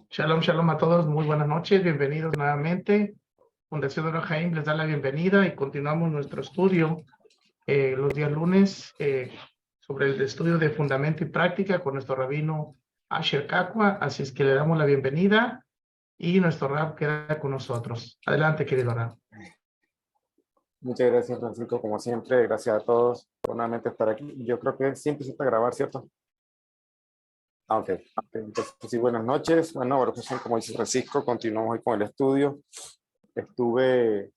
Shalom, shalom a todos, muy buenas noches, bienvenidos nuevamente. Fundación Or HaHaim les da la bienvenida y continuamos nuestro estudio los días lunes sobre el estudio de fundamento y práctica con nuestro rabino Asher Kakwa, así es que le damos la bienvenida y nuestro rab queda con nosotros. Adelante, querido rab. Muchas gracias, Francisco, como siempre, gracias a todos por nuevamente estar aquí. Yo creo que sí empieza a grabar, ¿cierto? Ok, entonces sí, buenas noches. Bueno, como dice Francisco, continuamos hoy con el estudio. Estuve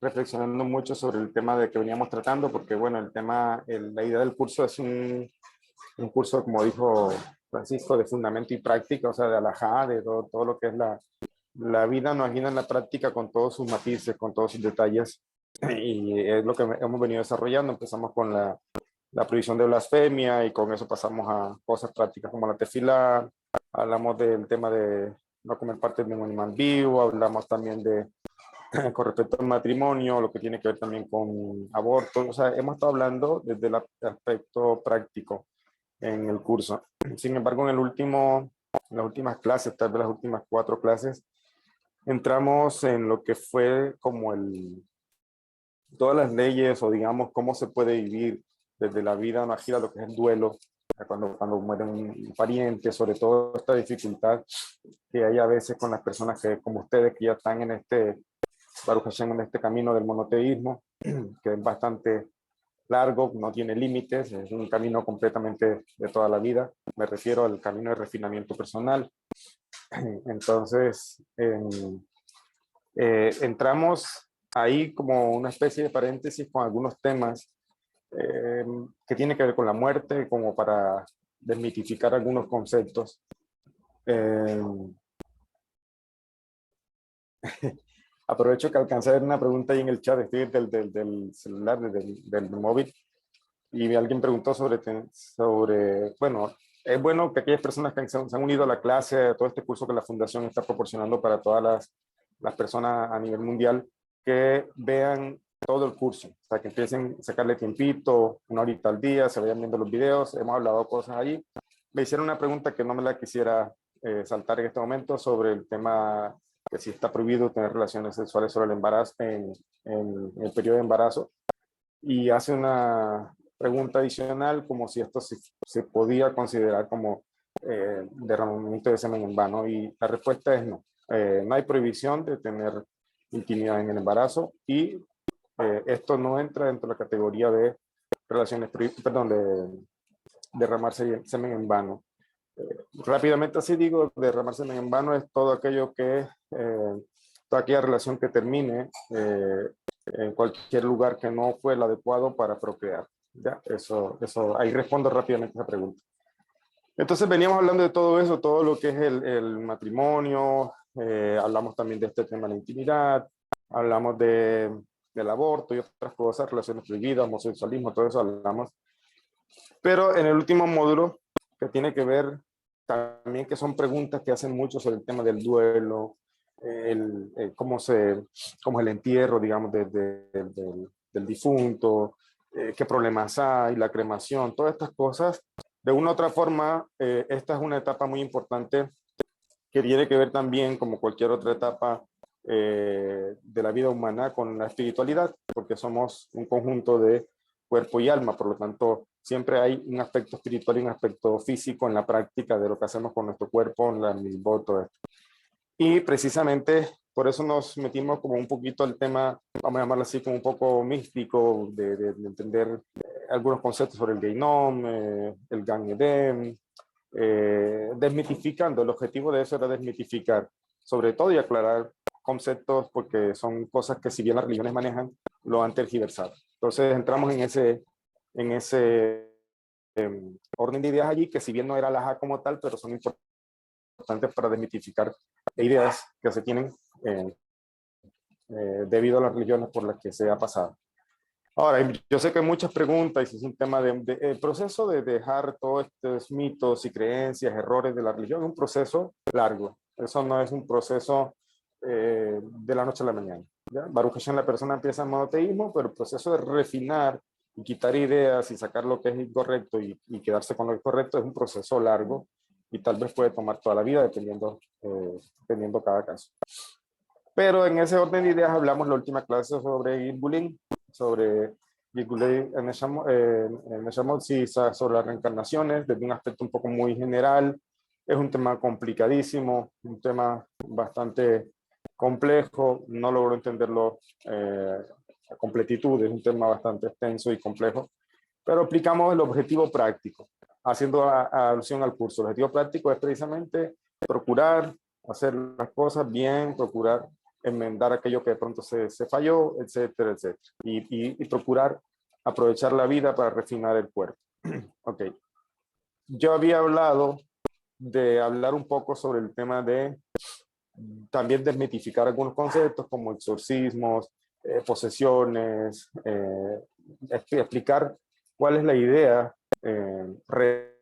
reflexionando mucho sobre el tema de que veníamos tratando, porque bueno, la idea del curso es un curso, como dijo Francisco, de fundamento y práctica, o sea, de alajá, de todo lo que es la vida no ajena en la práctica, con todos sus matices, con todos sus detalles, y es lo que hemos venido desarrollando. Empezamos con la prohibición de blasfemia y con eso pasamos a cosas prácticas como la tefilá. Hablamos del tema de no comer parte de un animal vivo, hablamos también de con respecto al matrimonio, lo que tiene que ver también con aborto. O sea, hemos estado hablando desde el aspecto práctico en el curso. Sin embargo, en las últimas clases, tal vez las últimas 4 clases, entramos en lo que fue como todas las leyes, o digamos cómo se puede vivir desde la vida mágica, lo que es el duelo, cuando muere un pariente, sobre todo esta dificultad que hay a veces con las personas que, como ustedes, que ya están en Baruch Hashem, en este camino del monoteísmo, que es bastante largo, no tiene límites, es un camino completamente de toda la vida. Me refiero al camino de refinamiento personal. Entonces, entramos ahí como una especie de paréntesis con algunos temas que tienen que ver con la muerte, como para desmitificar algunos conceptos. Aprovecho que alcancé a ver una pregunta ahí en el chat, estoy del celular, del móvil, y alguien preguntó bueno, es bueno que aquellas personas que se han unido a la clase, a todo este curso que la Fundación está proporcionando para todas las personas a nivel mundial, que vean todo el curso, o sea, que empiecen a sacarle tiempito, 1 horita al día, se vayan viendo los videos. Hemos hablado cosas allí. Me hicieron una pregunta que no me la quisiera saltar en este momento, sobre el tema que si está prohibido tener relaciones sexuales sobre el embarazo, en el periodo de embarazo, y hace una pregunta adicional como si esto se podía considerar como derramamiento de semen en vano, y la respuesta es no. No hay prohibición de tener intimidad en el embarazo, y esto no entra dentro de la categoría de relaciones, perdón, de derramarse semen en vano. Rápidamente así digo, derramar semen en vano es todo aquello toda aquella relación que termine en cualquier lugar que no fue el adecuado para procrear. ¿Ya? Eso, ahí respondo rápidamente a esa pregunta. Entonces veníamos hablando de todo eso, todo lo que es el matrimonio, hablamos también de este tema de la intimidad, hablamos del aborto y otras cosas, relaciones prohibidas, homosexualismo, todo eso hablamos. Pero en el último módulo, que tiene que ver también, que son preguntas que hacen mucho sobre el tema del duelo, cómo es el entierro, digamos, del difunto, qué problemas hay, la cremación, todas estas cosas. De una u otra forma, esta es una etapa muy importante que tiene que ver también, como cualquier otra etapa de la vida humana, con la espiritualidad, porque somos un conjunto de cuerpo y alma. Por lo tanto, siempre hay un aspecto espiritual y un aspecto físico en la práctica de lo que hacemos con nuestro cuerpo, en la misbot, todo esto. Y precisamente por eso nos metimos como un poquito al tema, vamos a llamarlo así, como un poco místico, de entender algunos conceptos sobre el Geinom, el Gan Eden, desmitificando. El objetivo de eso era desmitificar, sobre todo, y aclarar conceptos, porque son cosas que, si bien las religiones manejan, lo han tergiversado. Entonces entramos en ese orden de ideas allí, que si bien no era la como tal, pero son importantes para desmitificar ideas que se tienen debido a las religiones por las que se ha pasado. Ahora, yo sé que hay muchas preguntas, y es un tema el proceso de dejar todos estos mitos y creencias, errores de la religión, es un proceso largo. Eso no es un proceso de la noche a la mañana. ¿Ya? Baruch Hashem, la persona empieza en monoteísmo, pero el proceso de refinar y quitar ideas y sacar lo que es incorrecto y quedarse con lo correcto es un proceso largo, y tal vez puede tomar toda la vida dependiendo cada caso. Pero en ese orden de ideas hablamos la última clase sobre Gilgulin, sobre Gilgulin en Neshamot, sí, sobre las reencarnaciones, desde un aspecto un poco muy general. Es un tema complicadísimo, un tema bastante complejo, no logro entenderlo a completitud, es un tema bastante extenso y complejo, pero aplicamos el objetivo práctico, haciendo alusión al curso. El objetivo práctico es precisamente procurar hacer las cosas bien, procurar enmendar aquello que de pronto se falló, etcétera, etcétera. Y procurar aprovechar la vida para refinar el cuerpo. Ok. Yo había hablado de hablar un poco sobre el tema de también desmitificar algunos conceptos como exorcismos, posesiones, explicar cuál es la idea real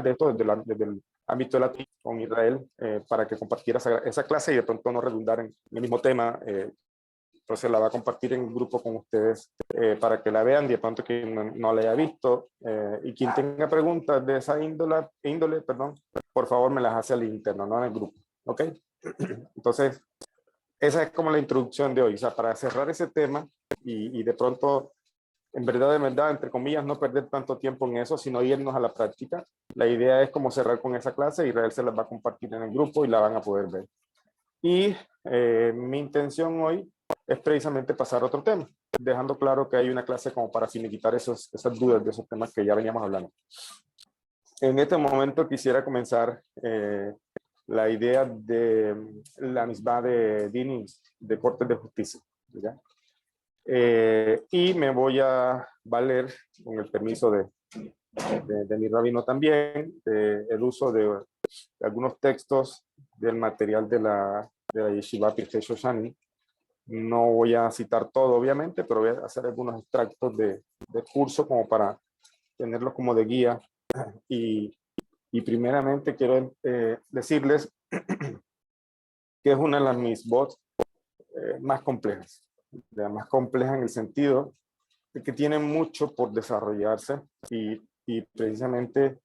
de esto desde el ámbito latino con Israel para que compartiera esa clase y de pronto no redundar en el mismo tema. Entonces la va a compartir en grupo con ustedes para que la vean y de pronto quien no la haya visto y quien tenga preguntas de esa índole, por favor me las hace al interno, no en el grupo. ¿Ok? Entonces, esa es como la introducción de hoy. O sea, para cerrar ese tema y de pronto de verdad, entre comillas, no perder tanto tiempo en eso, sino irnos a la práctica. La idea es como cerrar con esa clase. Israel se las va a compartir en el grupo y la van a poder ver. Y mi intención hoy es precisamente pasar a otro tema, dejando claro que hay una clase como para finiquitar esas dudas de esos temas que ya veníamos hablando. En este momento quisiera comenzar la idea de la misma de Dinis, de Cortes de Justicia. ¿Ya? Y me voy a valer, con el permiso de mi rabino también, el uso de algunos textos del material de la Yeshiva Pirkei Shoshani. No voy a citar todo, obviamente, pero voy a hacer algunos extractos de curso como para tenerlos como de guía. Y primeramente quiero decirles que es una de las misbot más complejas. Más compleja en el sentido de que tiene mucho por desarrollarse y precisamente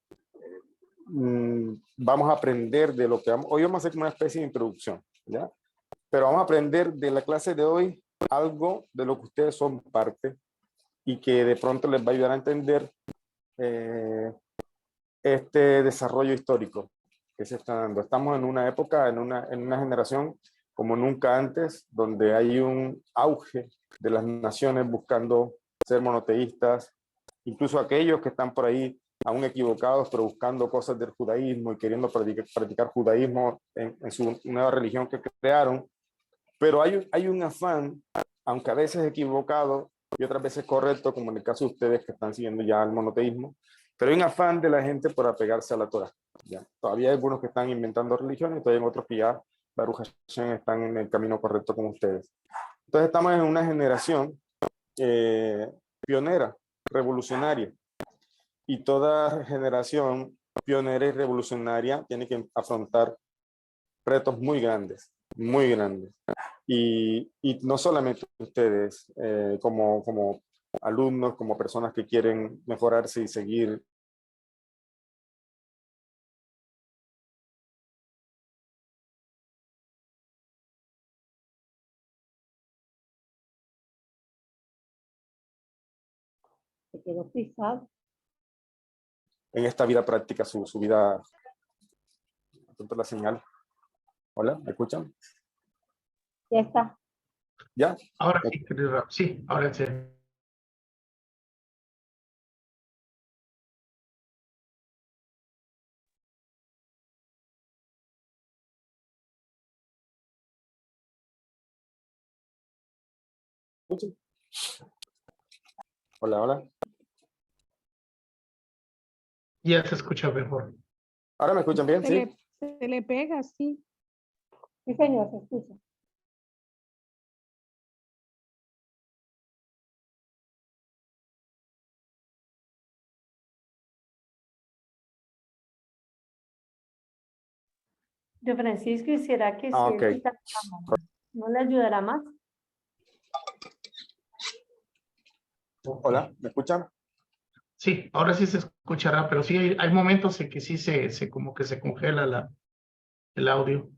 vamos a aprender de lo que hoy vamos a hacer como una especie de introducción, ¿ya? Pero vamos a aprender de la clase de hoy algo de lo que ustedes son parte y que de pronto les va a ayudar a entender este desarrollo histórico que se está dando. Estamos en una época, en una generación como nunca antes, donde hay un auge de las naciones buscando ser monoteístas, incluso aquellos que están por ahí aún equivocados, pero buscando cosas del judaísmo y queriendo practicar judaísmo en su nueva religión que crearon. Pero hay un afán, aunque a veces equivocado y otras veces correcto, como en el caso de ustedes que están siguiendo ya el monoteísmo, pero hay un afán de la gente por apegarse a la Torah. ¿Ya? Todavía hay algunos que están inventando religiones y todavía hay otros que ya, Baruch Hashem, están en el camino correcto como ustedes. Entonces estamos en una generación pionera, revolucionaria, y toda generación pionera y revolucionaria tiene que afrontar retos muy grandes, muy grandes. Y no solamente ustedes, como alumnos, como personas que quieren mejorarse y seguir Se quedó frisado. en esta vida práctica, su vida, tanto la señal. Hola, ¿me escuchan? Ya está. ¿Ya? Ahora sí, querido. Sí, ahora sí. Hola, hola. Ya se escucha mejor. ¿Ahora me escuchan bien? Sí. Se le pega, sí. Sí, señor, se escucha. De Francisco, ¿y será que si Ok. él quita la cámara, no le ayudará más? Hola, ¿me escuchan? Sí, ahora sí se escuchará, pero sí hay momentos en que sí se como que se congela el audio.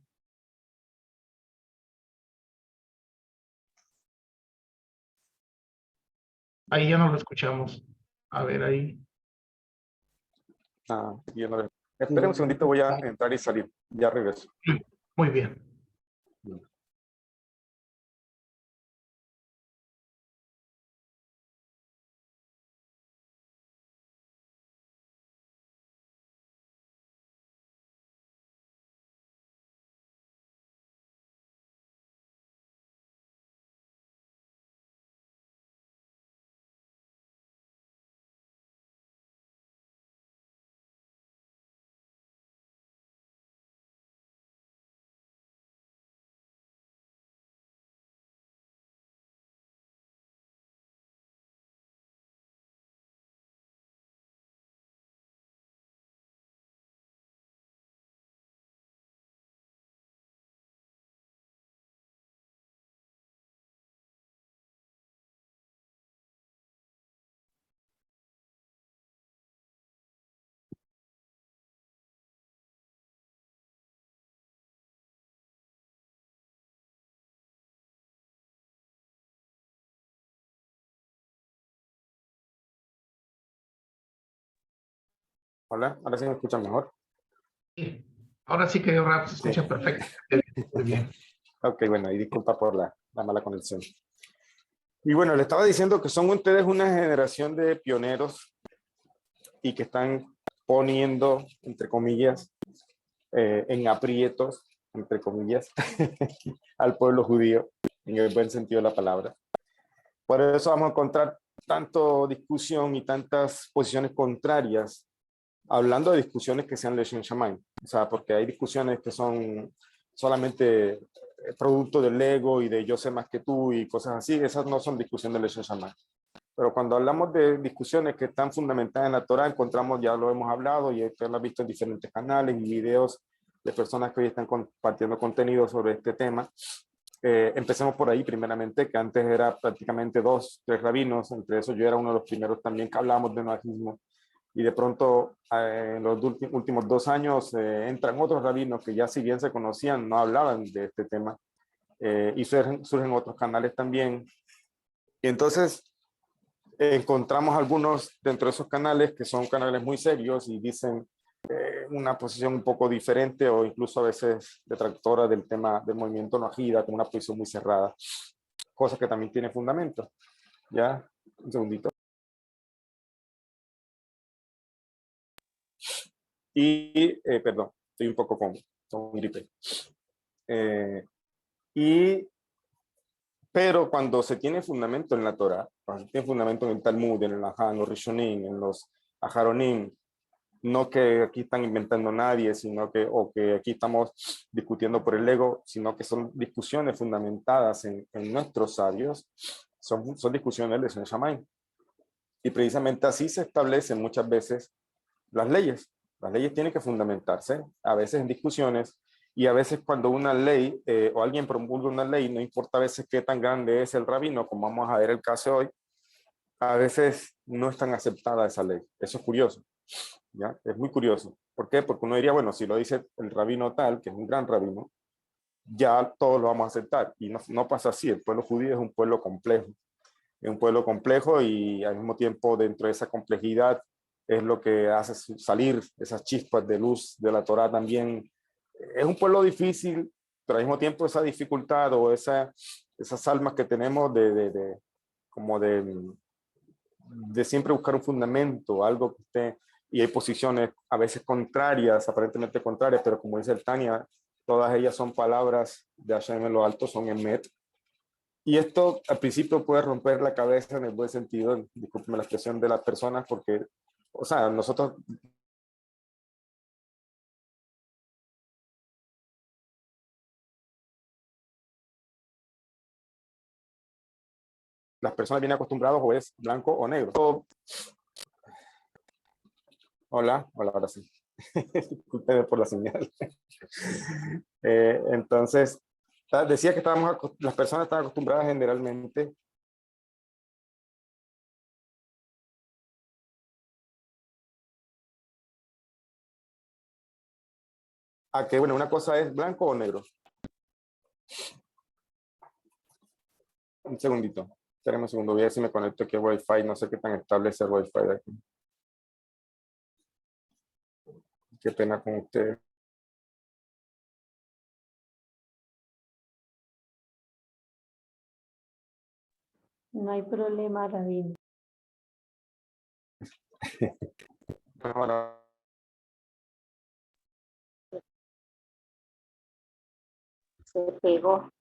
Ahí ya no lo escuchamos. A ver, ahí. Ah, yo no- Esperen un segundito, voy a entrar y salir. Ya regreso. Sí, muy bien. Hola, ahora sí me escuchan mejor. Sí. Ahora sí que ahora se Sí. escucha perfecto. Muy bien. Ok, bueno, y disculpa por la mala conexión. Y bueno, le estaba diciendo que son ustedes una generación de pioneros y que están poniendo, entre comillas, en aprietos, entre comillas, al pueblo judío, en el buen sentido de la palabra. Por eso vamos a encontrar tanto discusión y tantas posiciones contrarias, hablando de discusiones que sean Leshem Shammai. O sea, porque hay discusiones que son solamente producto del ego y de yo sé más que tú y cosas así. Esas no son discusiones de Leshem Shammai. Pero cuando hablamos de discusiones que están fundamentadas en la Torah, encontramos, ya lo hemos hablado y usted lo ha visto en diferentes canales y videos de personas que hoy están compartiendo contenido sobre este tema. Empecemos por ahí, primeramente, que antes era prácticamente 2, 3 rabinos, entre esos yo era uno de los primeros también que hablábamos de noajismo, y de pronto en los últimos 2 años entran otros rabinos que ya si bien se conocían, no hablaban de este tema, y surgen otros canales también. Y entonces encontramos algunos dentro de esos canales que son canales muy serios y dicen una posición un poco diferente o incluso a veces detractora del tema del movimiento noajida, con una posición muy cerrada, cosa que también tiene fundamento. Ya, un segundito. Y, perdón, estoy un poco con gripe. Eh, y, pero cuando se tiene fundamento en la Torah, cuando se tiene fundamento en el Talmud, en el Nahá, en los Rishonim, en los Aharonim, no que aquí están inventando nadie, sino que, o que aquí estamos discutiendo por el ego, sino que son discusiones fundamentadas en nuestros sabios, son discusiones de Son Shammai. Y precisamente así se establecen muchas veces las leyes. Las leyes tienen que fundamentarse, a veces en discusiones, y a veces cuando una ley o alguien promulga una ley, no importa a veces qué tan grande es el rabino, como vamos a ver el caso de hoy, a veces no es tan aceptada esa ley. Eso es curioso. ¿Ya? Es muy curioso. ¿Por qué? Porque uno diría, bueno, si lo dice el rabino tal, que es un gran rabino, ya todos lo vamos a aceptar. Y no pasa así. El pueblo judío es un pueblo complejo. Es un pueblo complejo y al mismo tiempo dentro de esa complejidad es lo que hace salir esas chispas de luz de la Torá también. Es un pueblo difícil, pero al mismo tiempo esa dificultad o esas almas que tenemos como de siempre buscar un fundamento, algo que esté, y hay posiciones a veces contrarias, aparentemente contrarias, pero como dice el Tania, todas ellas son palabras de Hashem en lo alto, son emet. Y esto al principio puede romper la cabeza en el buen sentido, discúlpeme la expresión de las personas, porque, o sea, nosotros las personas vienen acostumbrados o es blanco o negro. Hola, hola, ahora sí. Disculpe por la señal. Entonces, decía que las personas están acostumbradas generalmente a que, bueno, una cosa es blanco o negro. Un segundito. Espérenme un segundo. Voy a ver si me conecto aquí a Wi-Fi. No sé qué tan estable es el Wi-Fi de aquí. Qué pena con ustedes. No hay problema, Rabino. Ahora, Se pegó.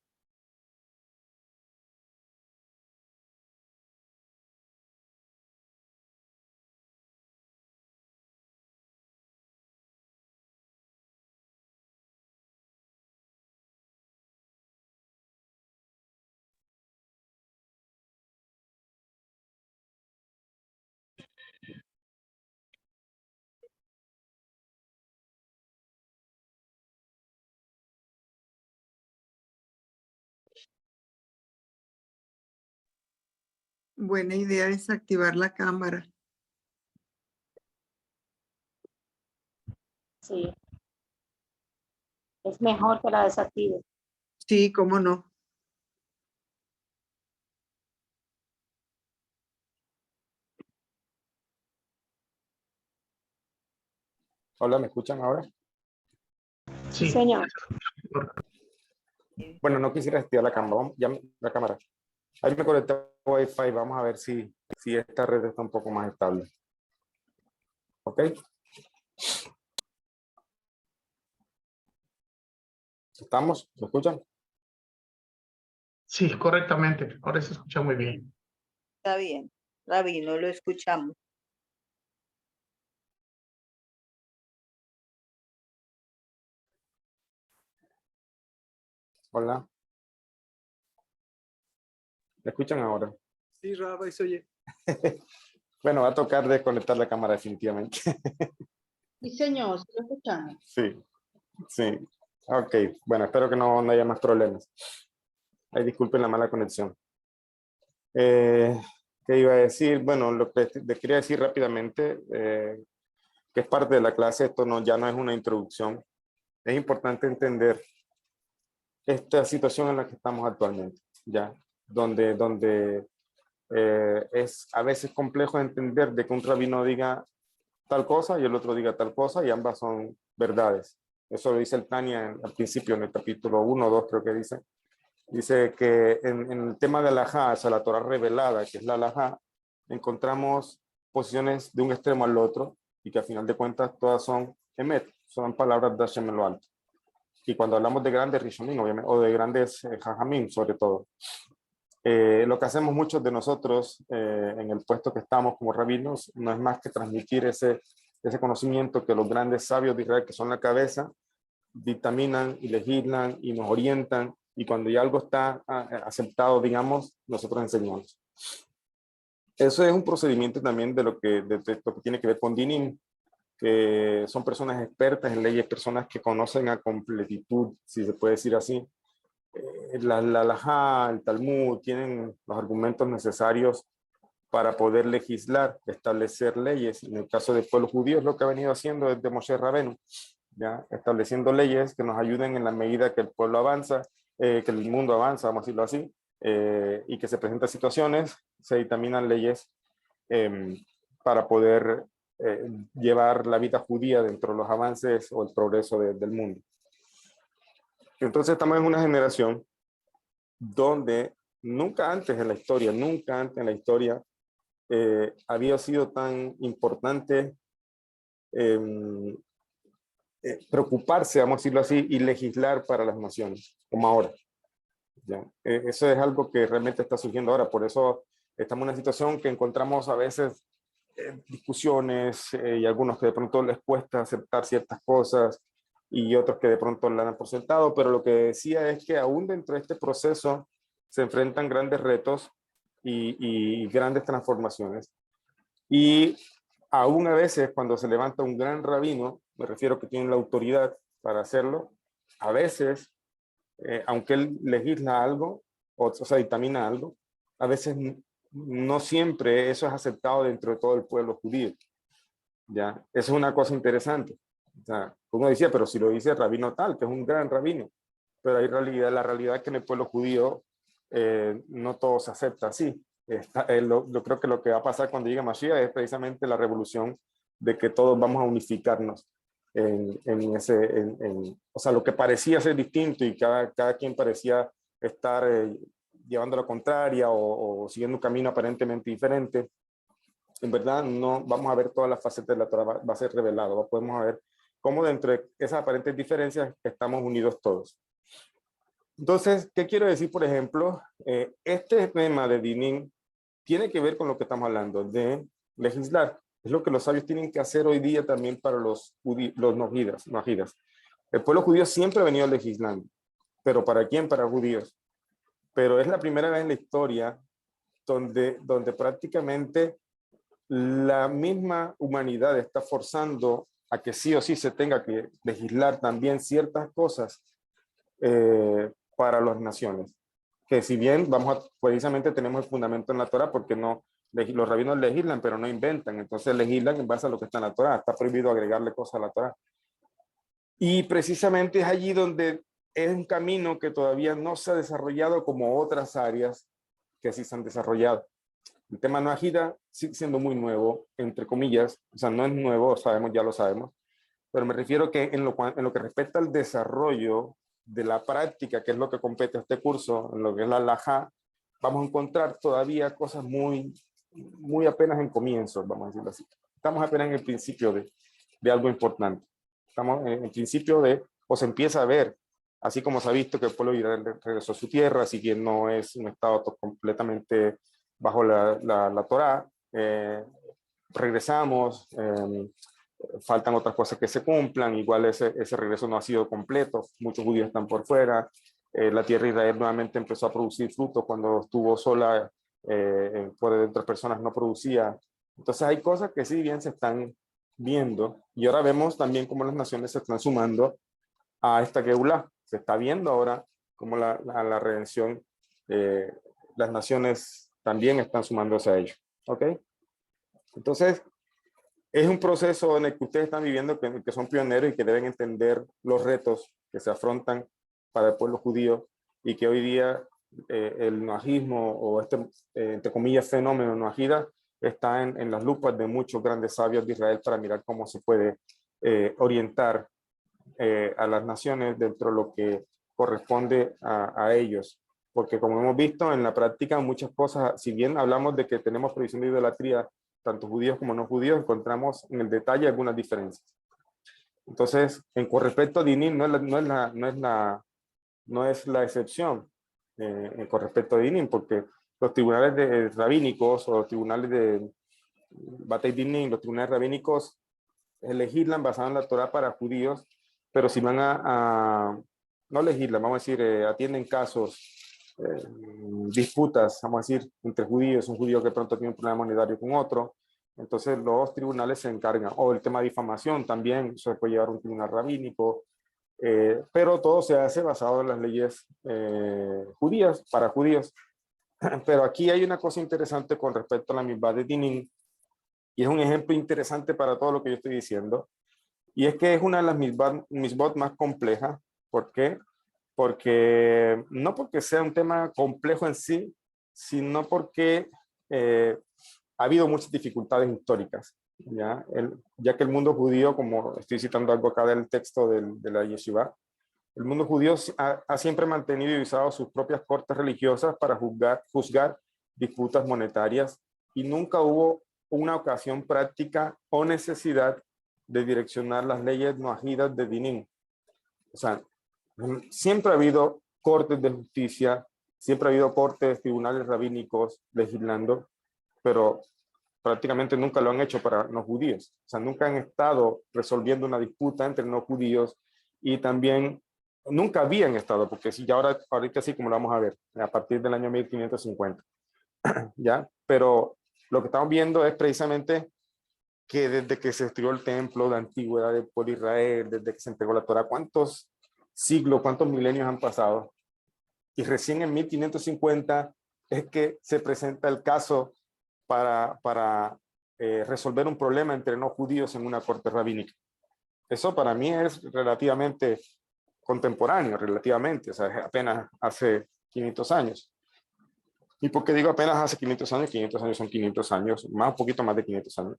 Buena idea es activar la cámara. Sí. Es mejor que la desactive. Sí, cómo no. hola, ¿me escuchan ahora? Sí, Sí, señor. Bueno, no quisiera activar la cámara. La cámara. Ahí me conecté a Wi-Fi. Vamos a ver si esta red está un poco más estable. ¿Ok? ¿Estamos? ¿Me escuchan? sí, correctamente. Ahora se escucha muy bien. Está bien, Rabino, lo escuchamos. Hola. ¿Me escuchan ahora? Sí, Raba, y se oye. Bueno, va a tocar desconectar la cámara definitivamente. Sí, señor, sí lo escuchamos. Sí, sí. Ok, bueno, espero que no haya más problemas. Ay, disculpen la mala conexión. ¿Qué iba a decir? Bueno, lo que te quería decir rápidamente, que es parte de la clase, esto ya no es una introducción. Es importante entender esta situación en la que estamos actualmente, ¿ya? Donde es a veces complejo entender de que un rabino diga tal cosa y el otro diga tal cosa y ambas son verdades. Eso lo dice el Tania al principio, en el capítulo 1 o 2 creo que dice. Dice que en el tema de alajá, o sea, la Torah revelada, que es la alajá, encontramos posiciones de un extremo al otro y que a final de cuentas todas son emet, son palabras de Hashem en lo alto. Y cuando hablamos de grandes rishonim, obviamente, o de grandes jajamim sobre todo, lo que hacemos muchos de nosotros en el puesto que estamos como rabinos no es más que transmitir ese conocimiento que los grandes sabios de Israel, que son la cabeza, dictaminan y legislan y nos orientan, y cuando ya algo está aceptado, digamos, nosotros enseñamos. Eso es un procedimiento también de lo que tiene que ver con dinim, que son personas expertas en leyes, personas que conocen a completitud, si se puede decir así, la halajá, el Talmud, tienen los argumentos necesarios para poder legislar, establecer leyes. En el caso del pueblo judío es lo que ha venido haciendo desde Moshe Rabenu, ¿ya? Estableciendo leyes que nos ayuden en la medida que el pueblo avanza, que el mundo avanza, vamos a decirlo así, y que se presentan situaciones, se dictaminan leyes para poder llevar la vida judía dentro de los avances o el progreso del mundo. Entonces estamos en una generación donde nunca antes en la historia había sido tan importante preocuparse, vamos a decirlo así, y legislar para las naciones, como ahora. ¿Ya? Eso es algo que realmente está surgiendo ahora, por eso estamos en una situación que encontramos a veces discusiones y algunos que de pronto les cuesta aceptar ciertas cosas y otros que de pronto la dan por sentado, pero lo que decía es que aún dentro de este proceso se enfrentan grandes retos y grandes transformaciones. Y aún a veces cuando se levanta un gran rabino, me refiero que tiene la autoridad para hacerlo, a veces, aunque él legisla algo, o sea, dictamina algo, a veces no siempre eso es aceptado dentro de todo el pueblo judío. ¿Ya? Eso es una cosa interesante, O sea, uno decía, pero si lo dice el rabino tal, que es un gran rabino, pero hay realidad, la realidad es que en el pueblo judío no todo se acepta así. Yo creo que lo que va a pasar cuando llegue Mashiach es precisamente la revolución de que todos vamos a unificarnos o sea, lo que parecía ser distinto y cada quien parecía estar llevando la contraria o siguiendo un camino aparentemente diferente. En verdad, no vamos a ver todas las facetas de la Torah, va a ser revelado. Podemos ver cómo dentro de esas aparentes diferencias estamos unidos todos. Entonces, ¿qué quiero decir? Por ejemplo, este tema de Dinim tiene que ver con lo que estamos hablando, de legislar. Es lo que los sabios tienen que hacer hoy día también para los noahidas. El pueblo judío siempre ha venido legislando. ¿Pero para quién? Para judíos. Pero es la primera vez en la historia donde prácticamente la misma humanidad está forzando a que sí o sí se tenga que legislar también ciertas cosas para las naciones. Que si bien precisamente tenemos el fundamento en la Torah, porque los rabinos legislan, pero no inventan. Entonces legislan en base a lo que está en la Torah. Está prohibido agregarle cosas a la Torah. Y precisamente es allí donde es un camino que todavía no se ha desarrollado como otras áreas que sí se han desarrollado. El tema noahida sigue siendo muy nuevo, entre comillas. O sea, no es nuevo, ya lo sabemos. Pero me refiero que en lo que respecta al desarrollo de la práctica, que es lo que compete a este curso, en lo que es la halajá, vamos a encontrar todavía cosas muy apenas en comienzo, vamos a decirlo así. Estamos apenas en el principio de algo importante. Estamos en el principio o se empieza a ver, así como se ha visto que el pueblo de Israel regresó a su tierra, así que no es un estado completamente bajo la Torá. Regresamos, faltan otras cosas que se cumplan, igual ese regreso no ha sido completo, muchos judíos están por fuera, la tierra de Israel nuevamente empezó a producir frutos cuando estuvo sola, por de otras personas no producía. Entonces hay cosas que sí bien se están viendo, y ahora vemos también cómo las naciones se están sumando a esta Geulá. Se está viendo ahora cómo la redención, las naciones también están sumándose a ello. ¿Ok? Entonces, es un proceso en el que ustedes están viviendo, que son pioneros y que deben entender los retos que se afrontan para el pueblo judío, y que hoy día el noajismo o entre comillas, fenómeno noajida está en las lupas de muchos grandes sabios de Israel para mirar cómo se puede orientar a las naciones dentro de lo que corresponde a ellos. Porque como hemos visto en la práctica, muchas cosas, si bien hablamos de que tenemos prohibición de idolatría, tanto judíos como no judíos, encontramos en el detalle algunas diferencias. Entonces, con respecto a Dinim, no es la excepción con respecto a Dinim, porque los tribunales rabínicos o los tribunales de Batei Dinim, los tribunales rabínicos legislan basado en la Torah para judíos, pero si van no legislan, vamos a decir, atienden casos, disputas, vamos a decir, entre judíos, un judío que pronto tiene un problema monetario con otro, entonces los tribunales se encargan, o el tema de difamación también, se puede llevar a un tribunal rabínico, pero todo se hace basado en las leyes judías, para judíos. Pero aquí hay una cosa interesante con respecto a la misbah de Dinim, y es un ejemplo interesante para todo lo que yo estoy diciendo, y es que es una de las misbot más complejas. ¿Por qué? Porque no porque sea un tema complejo en sí, sino porque ha habido muchas dificultades históricas, ya que el mundo judío, como estoy citando algo acá del texto de la yeshiva, el mundo judío ha siempre mantenido y usado sus propias cortes religiosas para juzgar disputas monetarias, y nunca hubo una ocasión práctica o necesidad de direccionar las leyes noajidas de Dinim. O sea, siempre ha habido cortes de justicia, siempre ha habido cortes, tribunales rabínicos legislando, pero prácticamente nunca lo han hecho para no judíos. O sea, nunca han estado resolviendo una disputa entre no judíos, y también nunca habían estado, porque sí, ya ahorita sí, como lo vamos a ver, a partir del año 1550, ¿ya? Pero lo que estamos viendo es precisamente que desde que se destruyó el templo, la antigüedad del pueblo de Israel, desde que se entregó la Torah, ¿cuántos siglos, cuántos milenios han pasado? Y recién en 1550 es que se presenta el caso para resolver un problema entre no judíos en una corte rabínica. Eso para mí es relativamente contemporáneo, relativamente, o sea, es apenas hace 500 años. ¿Y por qué digo apenas hace 500 años? 500 años son 500 años, más un poquito más de 500 años.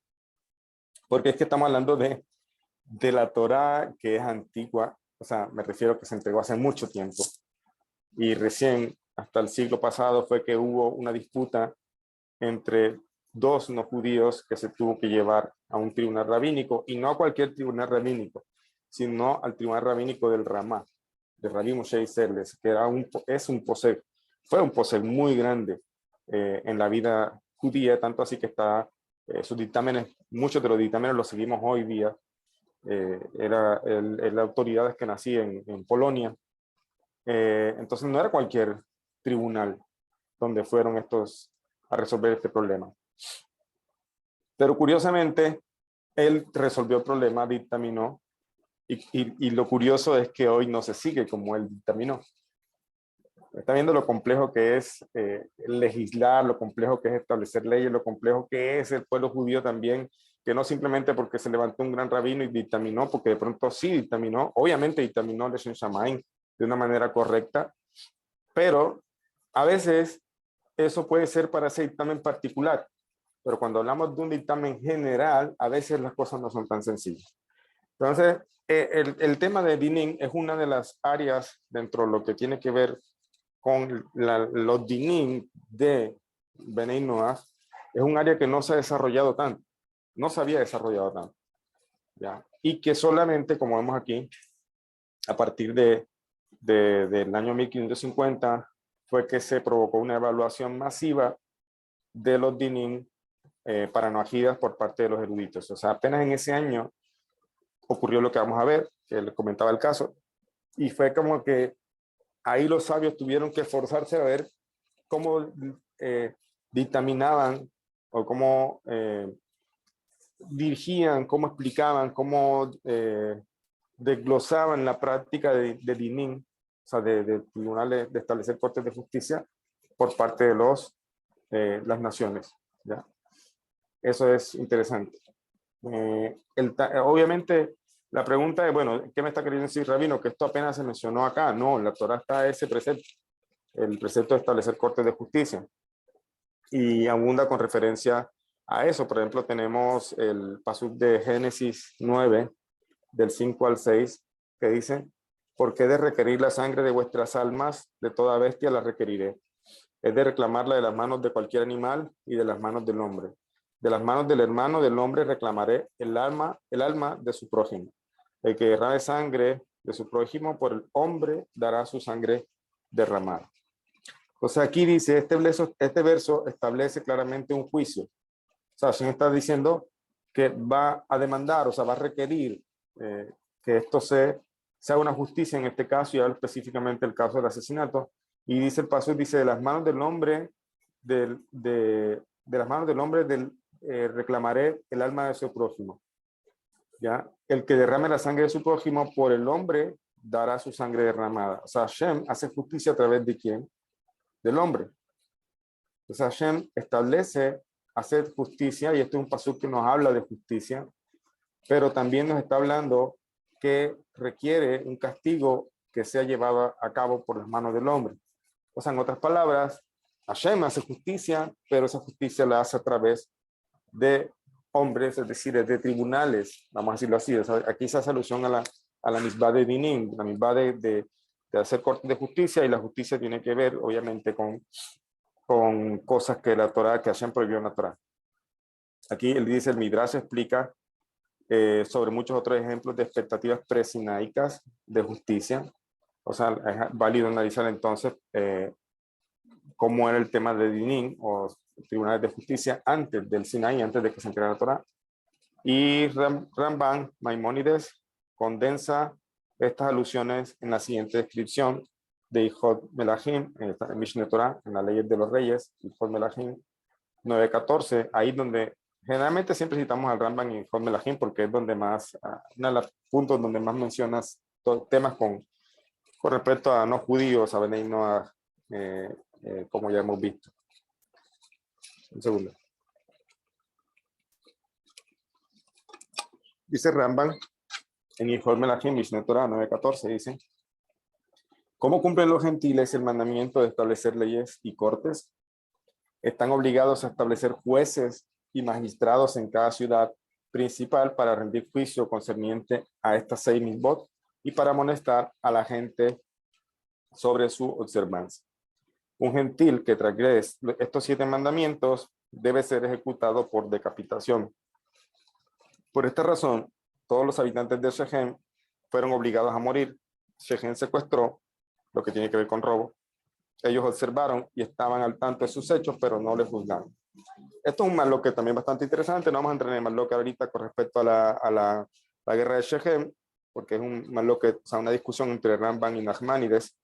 Porque es que estamos hablando de la Torá que es antigua, o sea, me refiero a que se entregó hace mucho tiempo. Y recién, hasta el siglo pasado, fue que hubo una disputa entre dos no judíos que se tuvo que llevar a un tribunal rabínico, y no a cualquier tribunal rabínico, sino al tribunal rabínico del Ramá, de Rabbi Moshe Isserles, que era fue un poseg muy grande en la vida judía, tanto así que está, sus dictámenes, muchos de los dictámenes los seguimos hoy día. Era la autoridad que nací en Polonia. Entonces no era cualquier tribunal donde fueron estos a resolver este problema. Pero curiosamente, él resolvió el problema, dictaminó, y lo curioso es que hoy no se sigue como él dictaminó. Está viendo lo complejo que es legislar, lo complejo que es establecer leyes, lo complejo que es el pueblo judío también, que no simplemente porque se levantó un gran rabino y dictaminó, porque de pronto sí dictaminó, obviamente dictaminó Leshem Shamayim de una manera correcta, pero a veces eso puede ser para ese dictamen particular, pero cuando hablamos de un dictamen general, a veces las cosas no son tan sencillas. Entonces, el tema de dinim es una de las áreas dentro de lo que tiene que ver con los dinim de Benei Noach. Es un área que no se ha desarrollado tanto, no se había desarrollado tanto, ¿ya? Y que solamente, como vemos aquí, a partir del año 1550, fue que se provocó una evaluación masiva de los dinim para noajidas por parte de los eruditos. O sea, apenas en ese año ocurrió lo que vamos a ver, que le comentaba el caso, y fue como que ahí los sabios tuvieron que esforzarse a ver cómo dictaminaban o cómo dirigían, cómo explicaban, cómo desglosaban la práctica de dinim, o sea, de tribunales, de establecer cortes de justicia por parte de las naciones, ¿ya? Eso es interesante. Obviamente, la pregunta es, bueno, ¿qué me está queriendo decir Rabino? Que esto apenas se mencionó acá. No, en la Torá está ese precepto, el precepto de establecer cortes de justicia. Y abunda con referencia a eso. Por ejemplo, tenemos el pasuk de Génesis 9, del 5 al 6, que dice, ¿por qué de requerir la sangre de vuestras almas? De toda bestia la requeriré. Es de reclamarla de las manos de cualquier animal y de las manos del hombre. De las manos del hermano del hombre reclamaré el alma de su prójimo. El que derrame sangre de su prójimo, por el hombre dará su sangre derramada. O sea, aquí dice, este verso establece claramente un juicio. O sea, Hashem está diciendo que va a demandar, o sea, va a requerir que esto sea una justicia en este caso, y habla específicamente el caso del asesinato. Y dice el paso, dice, de las manos del hombre, de las manos del hombre reclamaré el alma de su prójimo. ¿Ya? El que derrame la sangre de su prójimo, por el hombre dará su sangre derramada. O sea, Hashem hace justicia a través de ¿quién? Del hombre. O sea, Hashem establece hacer justicia, y este es un pasuk que nos habla de justicia, pero también nos está hablando que requiere un castigo que sea llevado a cabo por las manos del hombre. O sea, en otras palabras, Hashem hace justicia, pero esa justicia la hace a través de hombres, es decir, de tribunales, vamos a decirlo así. O sea, aquí se hace alusión a la misbah de dinim, la misbah de hacer corte de justicia, y la justicia tiene que ver, obviamente, con cosas que la Torá, que Hashem prohibió en la Torá. Aquí él dice, el Midrash explica sobre muchos otros ejemplos de expectativas presinaicas de justicia. O sea, es válido analizar entonces cómo era el tema de dinim o tribunales de justicia antes del Sinaí, antes de que se entregara la Torá. Y Ramban, Maimónides, condensa estas alusiones en la siguiente descripción de Hijot Melahim, en Mishneh Torah, en las leyes de los reyes, Hijot Melahim 9:14, ahí donde generalmente siempre citamos al Ramban y Hijot Melahim porque es donde más, uno de los puntos donde más mencionas temas con respecto a no judíos, a Benei Noach, como ya hemos visto. Un segundo. Dice Ramban En informe la Mishneh Torah 9:14 dice: ¿Cómo cumplen los gentiles el mandamiento de establecer leyes y cortes? Están obligados a establecer jueces y magistrados en cada ciudad principal para rendir juicio concerniente a estas 6 mitzvot y para amonestar a la gente sobre su observancia. Un gentil que transgrede estos 7 mandamientos debe ser ejecutado por decapitación. Por esta razón, todos los habitantes de Shechem fueron obligados a morir. Shechem secuestró, lo que tiene que ver con robo. Ellos observaron y estaban al tanto de sus hechos, pero no les juzgaron. Esto es un masloque también bastante interesante. No vamos a entrar en el masloque ahorita con respecto a la guerra de Shechem, porque es un masloque, o sea, una discusión entre Ramban y Nachmanides,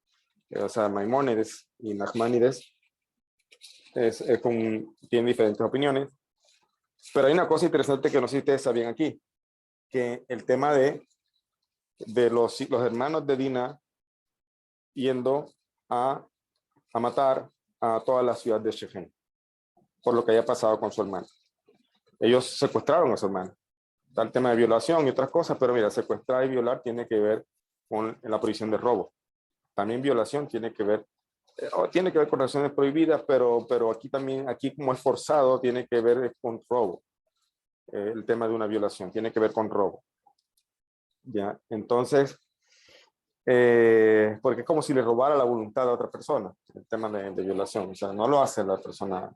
o sea, Maimónides y Nachmanides. Tienen diferentes opiniones. Pero hay una cosa interesante que no sé si ustedes sabían aquí, que el tema de los hermanos de Dina yendo a matar a toda la ciudad de Shechem por lo que haya pasado con su hermano. Ellos secuestraron a su hermano. Está el tema de violación y otras cosas, pero mira, secuestrar y violar tiene que ver con la prohibición de robo. También violación tiene que ver con relaciones prohibidas, pero aquí como es forzado, tiene que ver con robo. El tema de una violación tiene que ver con robo. ¿Ya? Entonces, porque es como si le robara la voluntad a otra persona, el tema de violación. O sea, no lo hace la persona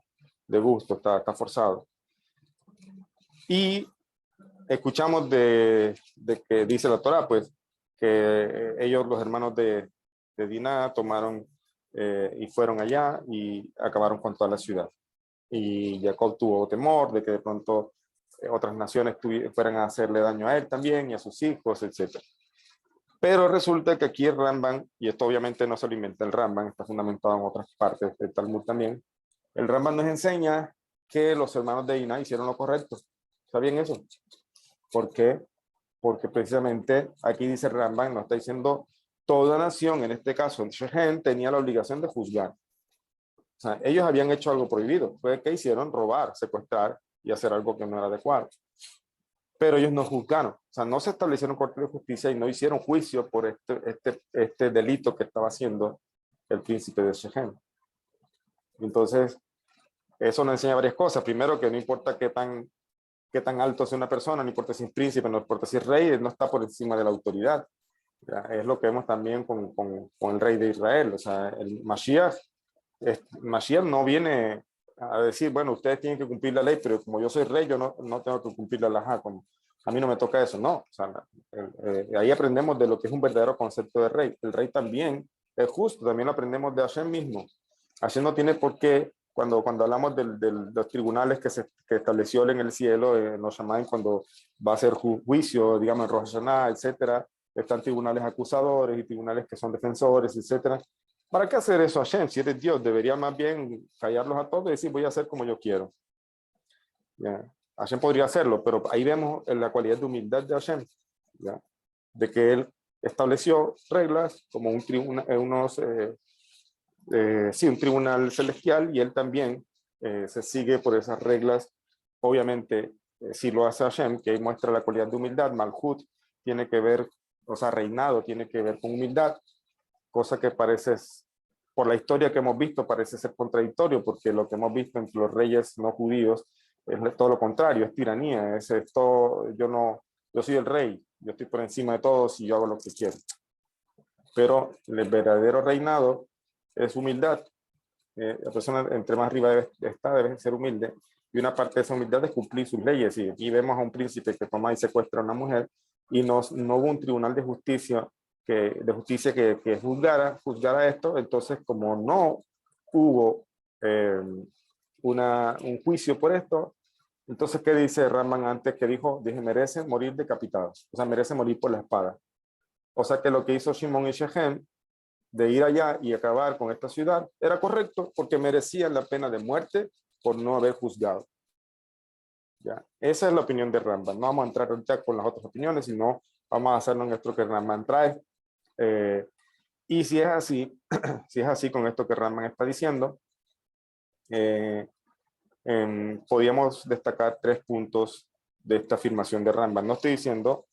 de gusto, está forzado. Y escuchamos de que dice la Torah, pues, que ellos, los hermanos de Diná, tomaron y fueron allá y acabaron con toda la ciudad. Y Jacob tuvo temor de que de pronto otras naciones fueran a hacerle daño a él también y a sus hijos, etc. Pero resulta que aquí el Ramban, y esto obviamente no se lo inventa el Ramban, está fundamentado en otras partes del Talmud también, el Ramban nos enseña que los hermanos de Diná hicieron lo correcto. ¿Está bien eso? ¿Por qué? Porque precisamente aquí dice Ramban, nos está diciendo toda nación, en este caso Shechem, tenía la obligación de juzgar. O sea, ellos habían hecho algo prohibido. Fue que hicieron robar, secuestrar y hacer algo que no era adecuado. Pero ellos no juzgaron. O sea, no se establecieron cortes de justicia y no hicieron juicio por este delito que estaba haciendo el príncipe de Shechem. Entonces, eso nos enseña varias cosas. Primero, que no importa qué tan alto sea una persona, no importa si es príncipe, no importa si es rey, él no está por encima de la autoridad. ¿Ya? Es lo que vemos también con el rey de Israel. O sea, el Mashiach no viene a decir, bueno, ustedes tienen que cumplir la ley, pero como yo soy rey, yo no tengo que cumplir la halajá. A mí no me toca eso, no. O sea, ahí aprendemos de lo que es un verdadero concepto de rey. El rey también es justo, también lo aprendemos de Hashem mismo. Hashem no tiene por qué, cuando hablamos de los tribunales que estableció él en el cielo, nos llaman cuando va a hacer juicio, digamos, en Rosh Hashanah, etcétera. Están tribunales acusadores y tribunales que son defensores, etcétera. ¿Para qué hacer eso Hashem? Si eres Dios, debería más bien callarlos a todos y decir, voy a hacer como yo quiero. ¿Ya? Hashem podría hacerlo, pero ahí vemos la cualidad de humildad de Hashem, ¿ya? De que él estableció reglas como un tribunal celestial y él también se sigue por esas reglas. Obviamente, si lo hace Hashem, que ahí muestra la cualidad de humildad, Malhut tiene que ver, o sea, reinado tiene que ver con humildad, cosa que parece, por la historia que hemos visto, parece ser contradictorio, porque lo que hemos visto entre los reyes no judíos es todo lo contrario, es tiranía, yo soy el rey, yo estoy por encima de todos y yo hago lo que quiero. Pero el verdadero reinado es humildad. La persona entre más arriba debe ser humilde, y una parte de esa humildad es cumplir sus leyes. Y aquí vemos a un príncipe que toma y secuestra a una mujer, y no hubo un tribunal de justicia que juzgara esto. Entonces, como no hubo un juicio por esto, entonces, ¿qué dice Ramban antes? Que dije, merecen morir decapitados, o sea, merecen morir por la espada. O sea, que lo que hizo Shimon y Shechem de ir allá y acabar con esta ciudad era correcto, porque merecían la pena de muerte por no haber juzgado. ¿Ya? Esa es la opinión de Ramban. No vamos a entrar ahorita con las otras opiniones, sino vamos a hacerlo en esto que Ramban trae. Y si es así con esto que Ramban está diciendo, podríamos destacar 3 puntos de esta afirmación de Ramban. No estoy diciendo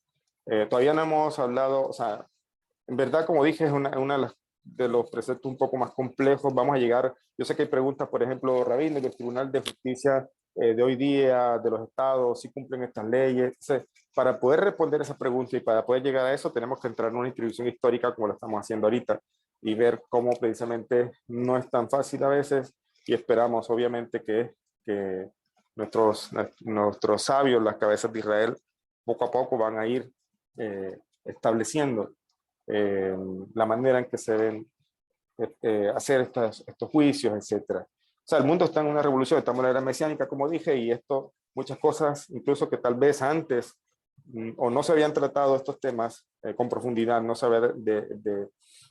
Todavía no hemos hablado, o sea, en verdad, como dije, es una de los preceptos un poco más complejos. Vamos a llegar, yo sé que hay preguntas, por ejemplo, Rabino, del Tribunal de Justicia de hoy día, de los estados, si cumplen estas leyes. Entonces, para poder responder esa pregunta y para poder llegar a eso, tenemos que entrar en una introducción histórica como lo estamos haciendo ahorita y ver cómo precisamente no es tan fácil a veces, y esperamos obviamente que nuestros sabios, las cabezas de Israel, poco a poco van a ir estableciendo la manera en que se deben hacer estos juicios, etcétera. O sea, el mundo está en una revolución, estamos en la era mesiánica, como dije, y esto, muchas cosas, incluso que tal vez antes o no se habían tratado estos temas con profundidad, no se había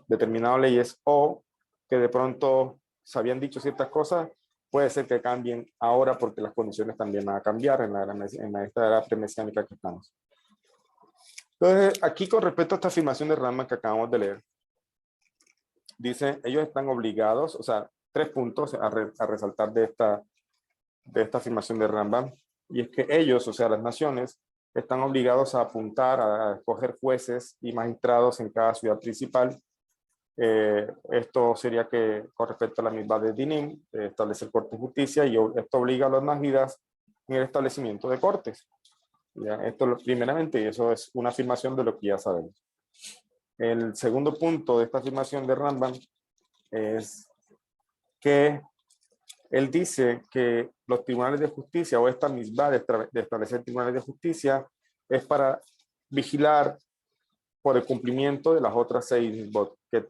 determinado leyes, o que de pronto se habían dicho ciertas cosas, puede ser que cambien ahora porque las condiciones también van a cambiar en esta era premesiánica que estamos. Entonces, aquí con respecto a esta afirmación de Rambam que acabamos de leer, dice, ellos están obligados, o sea, 3 puntos a resaltar de esta afirmación de Rambam, y es que ellos, o sea, las naciones, están obligados a apuntar a escoger jueces y magistrados en cada ciudad principal. Esto sería que con respecto a la misma de Dinim, establecer corte de justicia, y esto obliga a los najidas en el establecimiento de cortes. ¿Ya? Esto primeramente, y eso es una afirmación de lo que ya sabemos. El segundo punto de esta afirmación de Rambam es que él dice que los tribunales de justicia, o esta misma de establecer tribunales de justicia, es para vigilar por el cumplimiento de las otras 6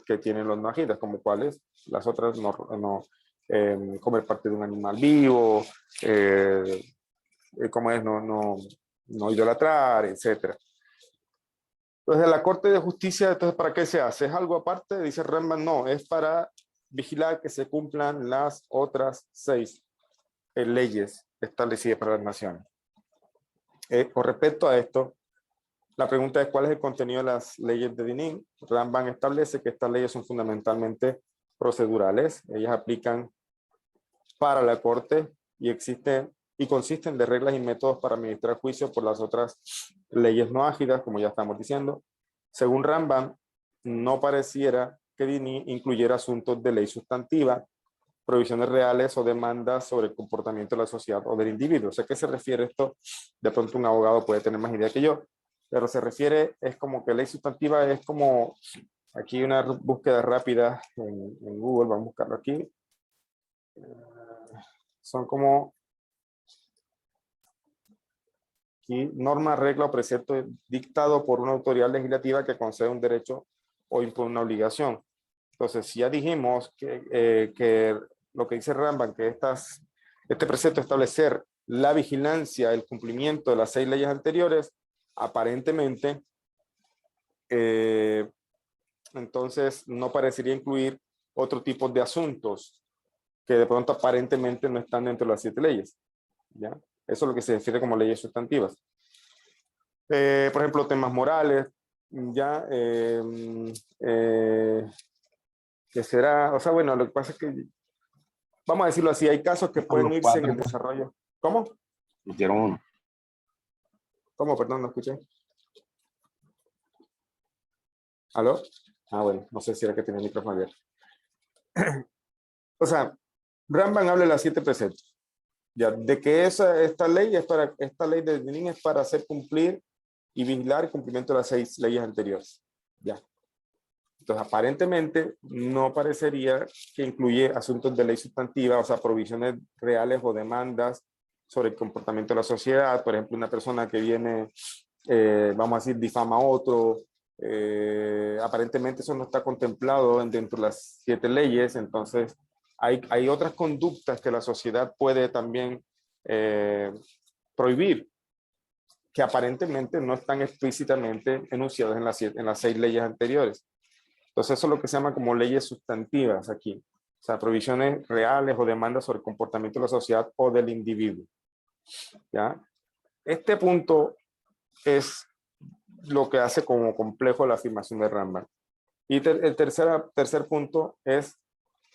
que tienen los najidas, como cuáles, las otras no comer parte de un animal vivo, como es no idolatrar, etcétera. Entonces, la Corte de Justicia, entonces, ¿para qué se hace? ¿Es algo aparte? Dice Rambam, no, es para vigilar que se cumplan las otras 6 leyes establecidas para las naciones. Con respecto a esto, la pregunta es ¿cuál es el contenido de las leyes de Dinim? Rambam establece que estas leyes son fundamentalmente procedurales. Ellas aplican para la Corte y consisten de reglas y métodos para administrar juicio por las otras leyes no ágidas, como ya estamos diciendo. Según Rambam, no pareciera que Dinim incluyera asuntos de ley sustantiva, provisiones reales o demandas sobre el comportamiento de la sociedad o del individuo. O sea, ¿a qué se refiere esto? De pronto un abogado puede tener más idea que yo, pero se refiere, es como que ley sustantiva es como, aquí una búsqueda rápida en Google, vamos a buscarlo aquí. Son como aquí, norma, regla o precepto dictado por una autoridad legislativa que concede un derecho o impone una obligación. Entonces, si ya dijimos que lo que dice Rambam, que este precepto establecer la vigilancia, el cumplimiento de las 6 leyes anteriores, aparentemente, entonces no parecería incluir otro tipo de asuntos que de pronto aparentemente no están dentro de las 7 leyes. ¿Ya? Eso es lo que se refiere como leyes sustantivas. Por ejemplo, temas morales, ya, que será, o sea, bueno, lo que pasa es que, vamos a decirlo así, hay casos que pueden irse en el desarrollo. ¿Cómo? Hicieron uno. ¿Cómo? Perdón, no escuché. ¿Aló? Ah, bueno, no sé si era que tenía el micrófono abierto. O sea, Rambam habla de las 7 preceptos. Ya, de que esta ley de Dinim es para hacer cumplir y vigilar el cumplimiento de las 6 leyes anteriores. Ya. Entonces, aparentemente, no parecería que incluye asuntos de ley sustantiva, o sea, provisiones reales o demandas sobre el comportamiento de la sociedad. Por ejemplo, una persona que viene, vamos a decir, difama a otro. Aparentemente eso no está contemplado dentro de las 7 leyes. Entonces, hay otras conductas que la sociedad puede también prohibir, que aparentemente no están explícitamente enunciadas en las 6 leyes anteriores. Entonces eso es lo que se llama como leyes sustantivas aquí. O sea, provisiones reales o demandas sobre el comportamiento de la sociedad o del individuo. ¿Ya? Este punto es lo que hace como complejo la afirmación de Rambam. Y el tercer punto es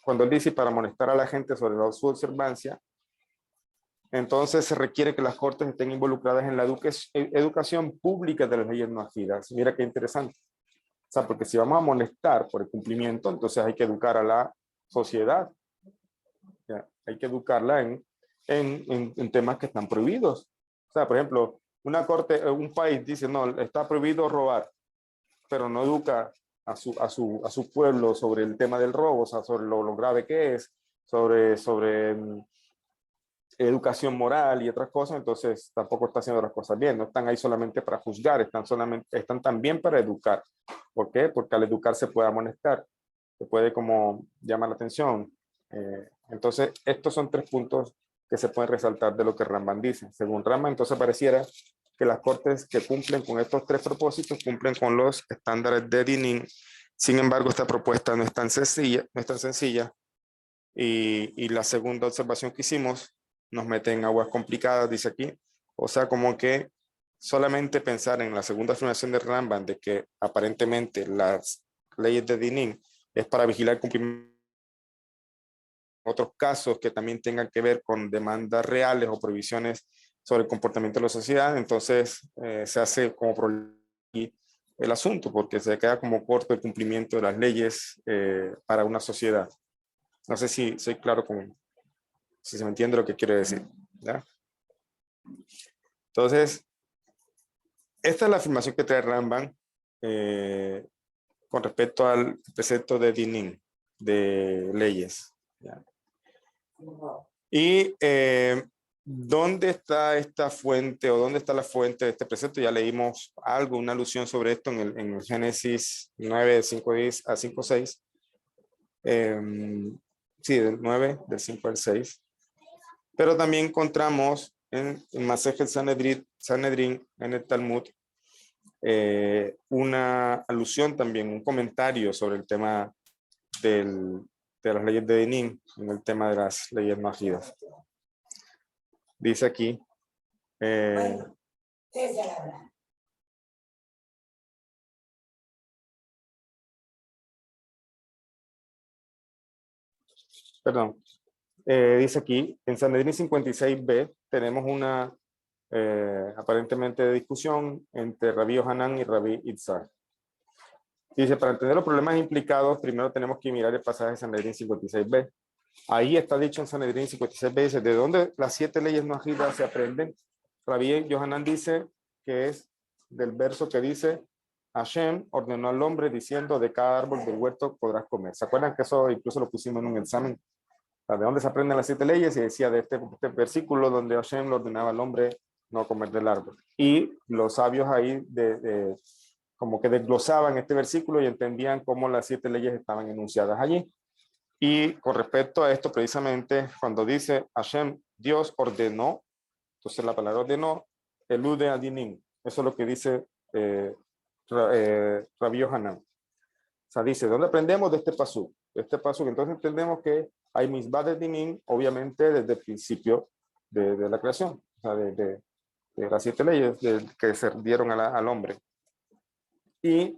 cuando él dice para amonestar a la gente sobre su observancia, entonces se requiere que las cortes estén involucradas en la educación pública de las leyes no agidas. Mira qué interesante. O sea, porque si vamos a molestar por el cumplimiento, entonces hay que educar a la sociedad. ¿Ya? Hay que educarla en temas que están prohibidos. O sea, por ejemplo, una corte, un país dice, no, está prohibido robar, pero no educa a su pueblo sobre el tema del robo, o sea, sobre lo grave que es, sobre educación moral y otras cosas, entonces tampoco está haciendo las cosas bien. No están ahí solamente para juzgar, están también para educar. ¿Por qué? Porque al educar se puede amonestar, se puede como llamar la atención. Entonces, estos son 3 puntos que se pueden resaltar de lo que Ramban dice. Según Ramban, entonces pareciera que las cortes que cumplen con estos 3 propósitos cumplen con los estándares de Dinim. Sin embargo, esta propuesta no es tan sencilla, y la segunda observación que hicimos nos mete en aguas complicadas, dice aquí. O sea, como que solamente pensar en la segunda afirmación de Ramban de que aparentemente las leyes de Dinim es para vigilar el cumplimiento. Otros casos que también tengan que ver con demandas reales o prohibiciones sobre el comportamiento de la sociedad, entonces se hace como problema el asunto, porque se queda como corto el cumplimiento de las leyes para una sociedad. No sé si soy claro con, si se me entiende lo que quiero decir, ¿ya? Entonces, esta es la afirmación que trae Ramban con respecto al precepto de Dinim, de leyes, ¿ya? Y ¿dónde está esta fuente o dónde está la fuente de este precepto? Ya leímos algo, una alusión sobre esto en el Génesis 9, 5:10 a 5:6. Sí, del 9, del 5 al 6. Pero también encontramos en Masej Sanedrín, en el Talmud, una alusión también, un comentario sobre el tema de las leyes de Dinim, en el tema de las leyes no agidas. Dice aquí, perdón, dice aquí, en Sanedrín 56b tenemos una aparentemente discusión entre Rabí Yohanan y Rabí Itzhak. Dice, para entender los problemas implicados, primero tenemos que mirar el pasaje de Sanedrín 56b. Ahí está dicho en Sanedrín 56b, dice, ¿de dónde las 7 leyes no agidas se aprenden? Rabí Yohanan dice que es del verso que dice, Hashem ordenó al hombre diciendo, de cada árbol del huerto podrás comer. ¿Se acuerdan que eso incluso lo pusimos en un examen? ¿De dónde se aprenden las 7 leyes? Y decía de este versículo donde Hashem le ordenaba al hombre no comer del árbol. Y los sabios ahí como que desglosaban este versículo y entendían cómo las 7 leyes estaban enunciadas allí. Y con respecto a esto, precisamente, cuando dice Hashem, Dios ordenó, entonces la palabra ordenó, elude a Dinim. Eso es lo que dice Rabí Yohanan. O sea, dice, ¿dónde aprendemos de este pasuk? De este pasuk, entonces entendemos que hay misbah de Dinim, obviamente, desde el principio de la creación, o sea, de las 7 leyes que se dieron al hombre. Y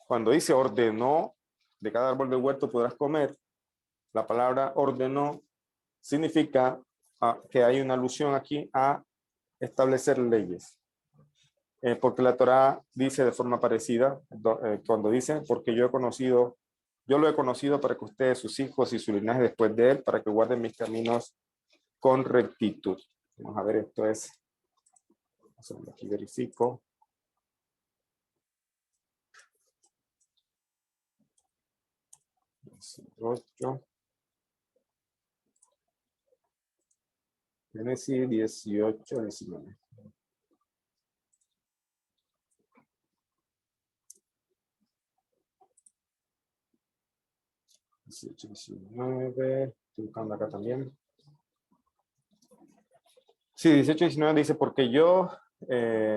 cuando dice ordenó, de cada árbol del huerto podrás comer, la palabra ordenó significa que hay una alusión aquí a establecer leyes. Porque la Torá dice de forma parecida, cuando dice, porque yo lo he conocido para que ustedes, sus hijos y su linaje después de él, para que guarden mis caminos con rectitud. Vamos a ver, esto es, aquí verifico. Génesis 18, 19. Estoy buscando acá también. Sí, 18 y 19 dice, porque yo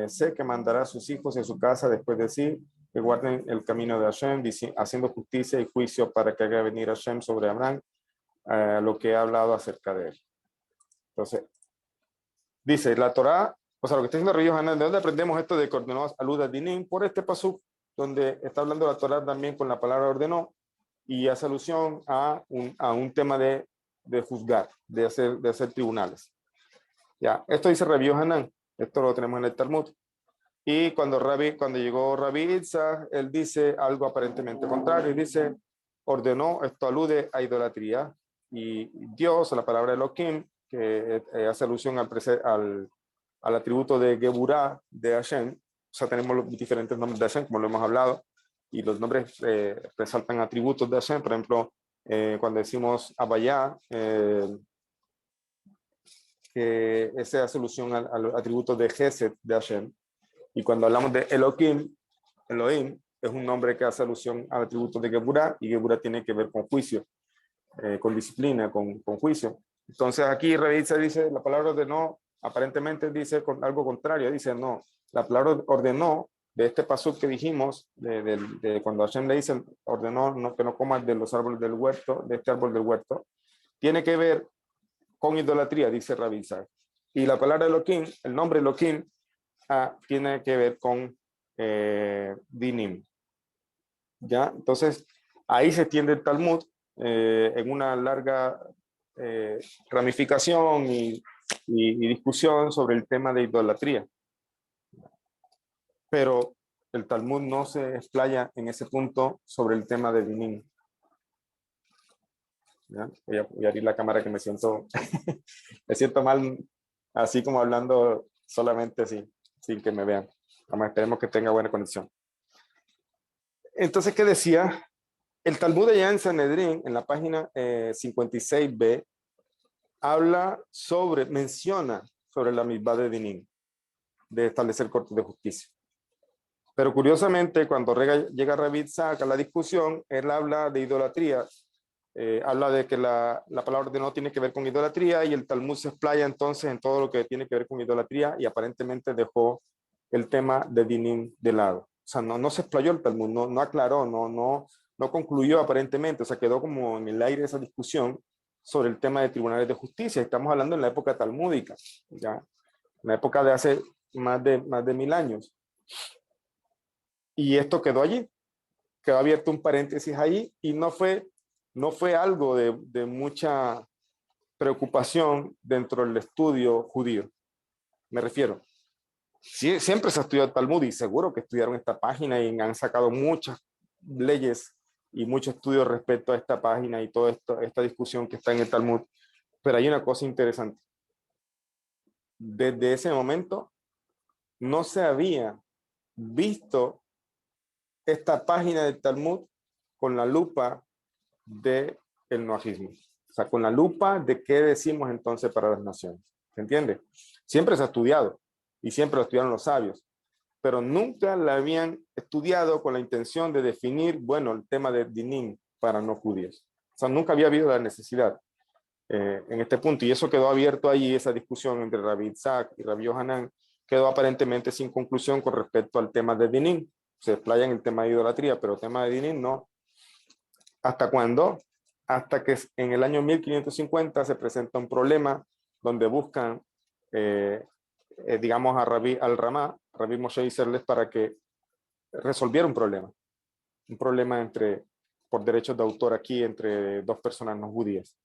sé que mandará a sus hijos y a su casa después de sí, que guarden el camino de Hashem, haciendo justicia y juicio para que haga venir Hashem sobre Abraham lo que he hablado acerca de él. Entonces, dice la Torá, o sea, lo que está diciendo Rabí Yohanan, ¿de dónde aprendemos esto de que ordenó alud a Dinim? Por este pasuk, donde está hablando la Torá también con la palabra ordenó, y hace alusión a un tema de juzgar, de hacer tribunales. Ya, esto dice Rabbi Yohanan, esto lo tenemos en el Talmud. Y cuando llegó Rabbi Itzhak, él dice algo aparentemente contrario, y dice, ordenó, esto alude a idolatría, y Dios, la palabra Elohim, que hace alusión al atributo de Geburah de Hashem, o sea, tenemos los diferentes nombres de Hashem, como lo hemos hablado, y los nombres resaltan atributos de Hashem, por ejemplo, cuando decimos Abayá, que esa hace alusión al atributo de Gesed de Hashem. Y cuando hablamos de Elohim es un nombre que hace alusión al atributo de Geburah, y Geburah tiene que ver con juicio, con disciplina, con juicio. Entonces aquí revisa, dice, la palabra ordenó, aparentemente dice algo contrario, dice no, la palabra ordenó de este pasuk que dijimos, de cuando Hashem le dice, ordenó que no comas de los árboles del huerto, de este árbol del huerto, tiene que ver con idolatría, dice Rabbi Isaac. Y la palabra Elohim, el nombre Elohim, tiene que ver con dinim. ¿Ya? Entonces, ahí se extiende el Talmud en una larga ramificación y discusión sobre el tema de idolatría. Pero el Talmud no se explaya en ese punto sobre el tema de dinim. ¿Ya? Voy a abrir la cámara que me siento mal, así como hablando solamente así, sin que me vean. Vamos, esperemos que tenga buena conexión. Entonces, ¿qué decía? El Talmud allá en Sanedrín, en la página 56b, menciona sobre la misbah de dinim, de establecer cortes de justicia. Pero curiosamente, cuando llega Rabbi Itzhak a la discusión, él habla de idolatría, habla de que la palabra de no tiene que ver con idolatría, y el Talmud se explaya entonces en todo lo que tiene que ver con idolatría, y aparentemente dejó el tema de dinim de lado. O sea, no se explayó el Talmud, no aclaró, no concluyó aparentemente, o sea, quedó como en el aire esa discusión sobre el tema de tribunales de justicia. Estamos hablando en la época talmúdica, ya, en la época de hace más de 1000 años. Y esto quedó allí, quedó abierto un paréntesis ahí, y no fue algo de mucha preocupación dentro del estudio judío. Me refiero, sí, siempre se ha estudiado el Talmud, y seguro que estudiaron esta página y han sacado muchas leyes y muchos estudios respecto a esta página y toda esta discusión que está en el Talmud. Pero hay una cosa interesante. Desde ese momento no se había visto esta página del Talmud con la lupa del noajismo. O sea, con la lupa de qué decimos entonces para las naciones. ¿Se entiende? Siempre se ha estudiado, y siempre lo estudiaron los sabios, pero nunca la habían estudiado con la intención de definir, bueno, el tema de dinim para no judíos. O sea, nunca había habido la necesidad en este punto, y eso quedó abierto allí, esa discusión entre Rabbi Itzhak y Rabbi Yohanan quedó aparentemente sin conclusión con respecto al tema de dinim. Se explaya en el tema de idolatría, pero el tema de dinim no. ¿Hasta cuándo? Hasta que en el año 1550 se presenta un problema donde buscan, digamos, al Ramá, Rabbi Moshe Isserles, para que resolviera un problema por derechos de autor aquí entre dos personas no judías.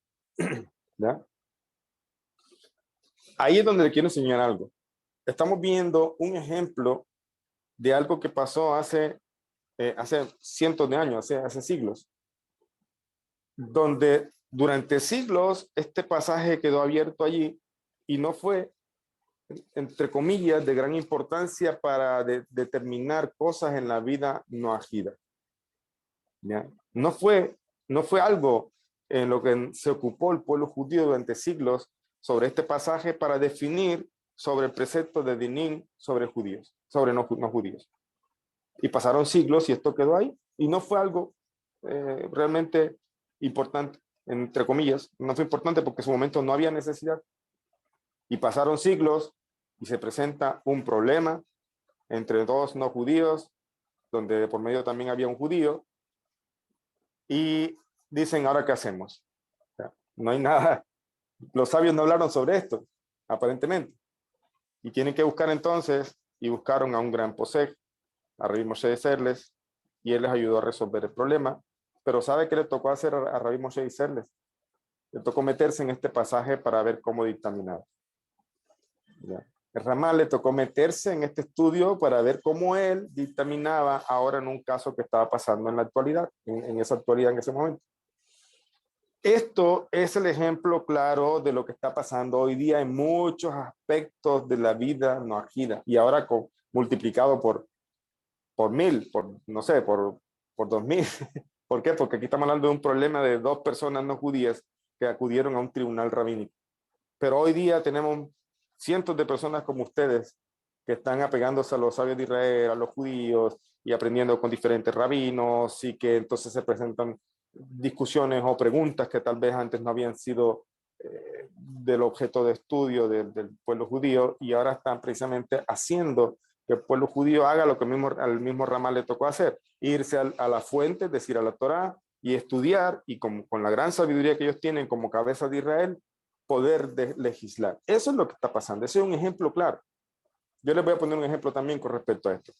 ¿Ya? Ahí es donde le quiero enseñar algo. Estamos viendo un ejemplo de algo que pasó hace cientos de años, hace siglos, donde durante siglos este pasaje quedó abierto allí y no fue, entre comillas, de gran importancia para determinar cosas en la vida noajida. ¿Ya? No fue algo en lo que se ocupó el pueblo judío durante siglos sobre este pasaje para definir sobre el precepto de dinim sobre judíos, sobre no judíos. Y pasaron siglos y esto quedó ahí, y no fue algo realmente importante, entre comillas. No fue importante porque en su momento no había necesidad. Y pasaron siglos y se presenta un problema entre dos no judíos, donde de por medio también había un judío, y dicen, ¿ahora qué hacemos? O sea, no hay nada. Los sabios no hablaron sobre esto, aparentemente. Y tienen que buscar entonces, y buscaron a un gran posej, a Rabbi Moshe Isserles, y él les ayudó a resolver el problema. Pero ¿sabe qué le tocó hacer a Rabbi Moshe Isserles? Le tocó meterse en este pasaje para ver cómo dictaminar. ¿ya? El Ramá le tocó meterse en este estudio para ver cómo él dictaminaba ahora en un caso que estaba pasando en la actualidad, en esa actualidad, en ese momento. Esto es el ejemplo claro de lo que está pasando hoy día en muchos aspectos de la vida noajida, y ahora multiplicado por 1000, no sé, por 2000. ¿Por qué? Porque aquí estamos hablando de un problema de 2 personas no judías que acudieron a un tribunal rabínico. Pero hoy día tenemos cientos de personas como ustedes que están apegándose a los sabios de Israel, a los judíos, y aprendiendo con diferentes rabinos, y que entonces se presentan discusiones o preguntas que tal vez antes no habían sido del objeto de estudio del pueblo judío, y ahora están precisamente haciendo que el pueblo judío haga lo que al mismo Ramá le tocó hacer, irse a la fuente, es decir, a la Torá, y estudiar, y con la gran sabiduría que ellos tienen como cabeza de Israel, poder legislar. Eso es lo que está pasando. Ese es un ejemplo claro. Yo les voy a poner un ejemplo también con respecto a esto.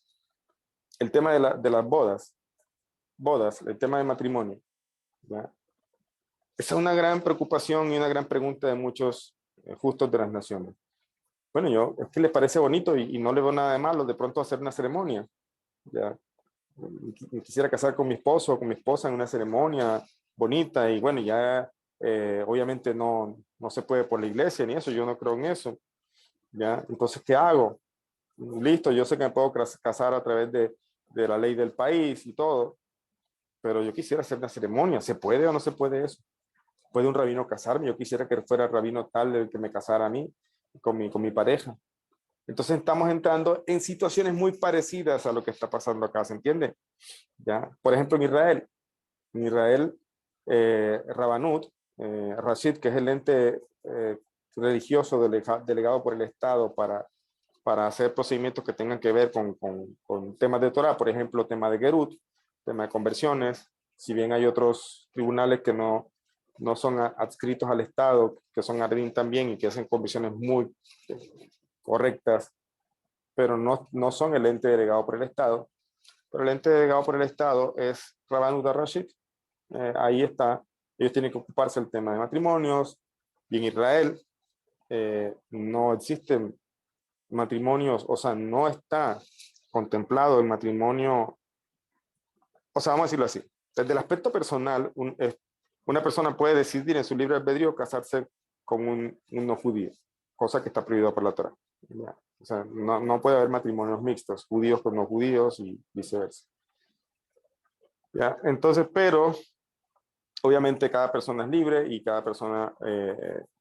El tema de las bodas, el tema de matrimonio, ¿ya? Esa es una gran preocupación y una gran pregunta de muchos justos de las naciones. Bueno, es que les parece bonito y no le veo nada de malo de pronto hacer una ceremonia, ¿ya? Quisiera casar con mi esposo o con mi esposa en una ceremonia bonita, y bueno, ya obviamente no se puede por la iglesia ni eso, yo no creo en eso, ¿ya? Entonces, ¿qué hago? Listo, yo sé que me puedo casar a través de la ley del país y todo, pero yo quisiera hacer una ceremonia. ¿Se puede o no se puede eso? ¿Puede un rabino casarme? Yo quisiera que fuera el rabino tal el que me casara a mí, con mi pareja. Entonces estamos entrando en situaciones muy parecidas a lo que está pasando acá, ¿se entiende? ¿Ya? Por ejemplo, en Israel, Rabanut, Rashid, que es el ente religioso delegado por el Estado para hacer procedimientos que tengan que ver con temas de Torah, por ejemplo, tema de Gerut, tema de conversiones, si bien hay otros tribunales que no son adscritos al Estado, que son Ardín también y que hacen conversiones muy correctas, pero no son el ente delegado por el Estado. Pero el ente delegado por el Estado es Rabanut Rashid. Ahí está. Ellos tienen que ocuparse del tema de matrimonios, y en Israel no existen matrimonios, o sea, no está contemplado el matrimonio, o sea, vamos a decirlo así, desde el aspecto personal, una persona puede decidir en su libre albedrío casarse con un no judío, cosa que está prohibida por la Torá. ¿Ya? O sea, no puede haber matrimonios mixtos, judíos con no judíos y viceversa. ¿Ya? Entonces, pero obviamente cada persona es libre y cada persona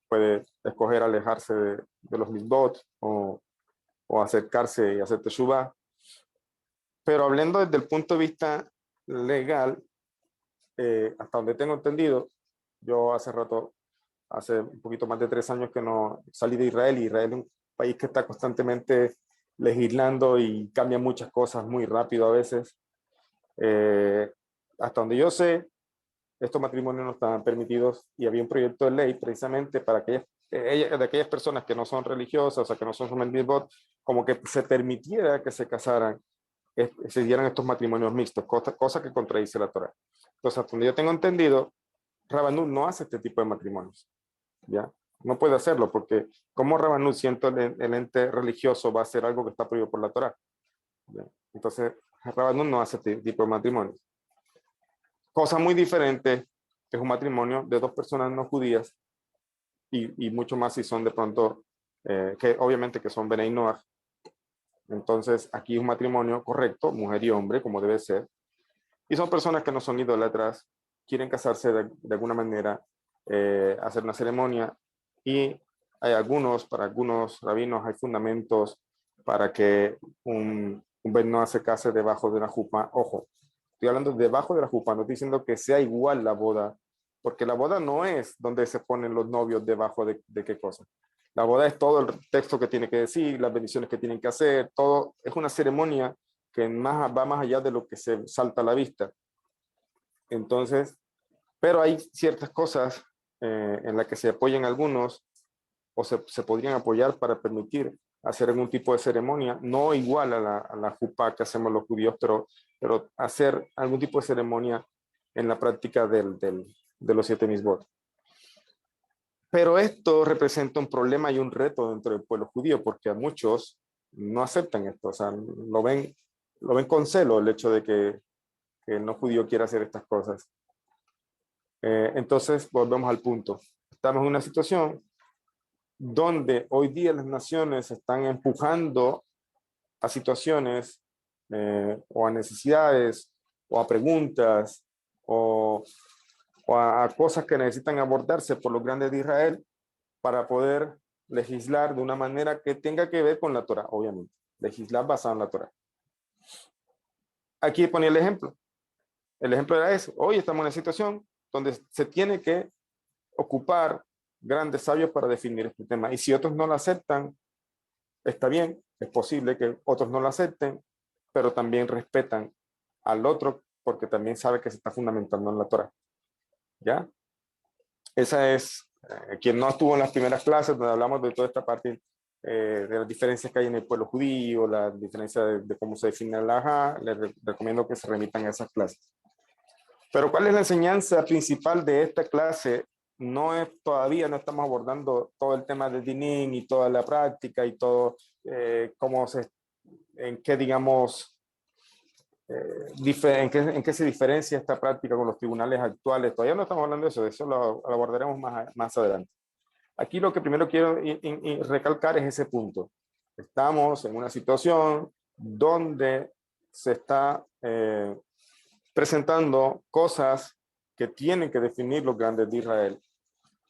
puede escoger alejarse de los misbot o acercarse y hacer teshuvah. Pero hablando desde el punto de vista legal, hasta donde tengo entendido, yo hace un poquito más de 3 años que no salí de Israel, y Israel es un país que está constantemente legislando y cambia muchas cosas muy rápido a veces. Hasta donde yo sé, estos matrimonios no estaban permitidos, y había un proyecto de ley precisamente para de aquellas personas que no son religiosas, o sea, que no son Shomer, como que se permitiera que se casaran, se dieran estos matrimonios mixtos, cosa que contradice la Torá. Entonces, hasta donde yo tengo entendido, Rabanut no hace este tipo de matrimonios, ¿ya? No puede hacerlo, porque como Rabanut, siendo el ente religioso, va a hacer algo que está prohibido por la Torá, ¿ya? Entonces, Rabanut no hace este tipo de matrimonios. Cosa muy diferente es un matrimonio de 2 personas no judías, y mucho más si son de pronto, que obviamente que son Benei Noach. Entonces, aquí es un matrimonio correcto, mujer y hombre, como debe ser. Y son personas que no son idólatras, quieren casarse de alguna manera, hacer una ceremonia. Y para algunos rabinos, hay fundamentos para que un Ben Noach se case debajo de una jupa. Ojo, estoy hablando debajo de la jupa, no estoy diciendo que sea igual la boda, porque la boda no es donde se ponen los novios debajo de qué cosa. La boda es todo el texto que tiene que decir, las bendiciones que tienen que hacer, todo. Es una ceremonia que va más allá de lo que se salta a la vista. Entonces, pero hay ciertas cosas en las que se apoyan algunos, o se podrían apoyar para permitir hacer algún tipo de ceremonia, no igual a la jupá que hacemos los judíos, pero hacer algún tipo de ceremonia en la práctica de los 7 misbot. Pero esto representa un problema y un reto dentro del pueblo judío, porque a muchos no aceptan esto, o sea, lo ven con celo el hecho de que el no judío quiera hacer estas cosas. Entonces, volvemos al punto. Estamos en una situación donde hoy día las naciones están empujando a situaciones o a necesidades o a preguntas o a cosas que necesitan abordarse por los grandes de Israel para poder legislar de una manera que tenga que ver con la Torá, obviamente. Legislar basado en la Torá. Aquí ponía el ejemplo. El ejemplo era eso. Hoy estamos en una situación donde se tiene que ocupar grandes sabios para definir este tema. Y si otros no lo aceptan, está bien, es posible que otros no lo acepten, pero también respetan al otro porque también sabe que se está fundamentando en la Torá. ¿Ya? Esa es, quien no estuvo en las primeras clases donde hablamos de toda esta parte de las diferencias que hay en el pueblo judío, la diferencia de cómo se define la halajá, les recomiendo que se remitan a esas clases. Pero ¿cuál es la enseñanza principal de esta clase? Todavía no estamos abordando todo el tema de dinín y toda la práctica y todo en qué, digamos, en qué se diferencia esta práctica con los tribunales actuales. Todavía no estamos hablando de eso lo abordaremos más adelante. Aquí lo que primero quiero recalcar es ese punto. Estamos en una situación donde se está presentando cosas que tienen que definir los grandes de Israel,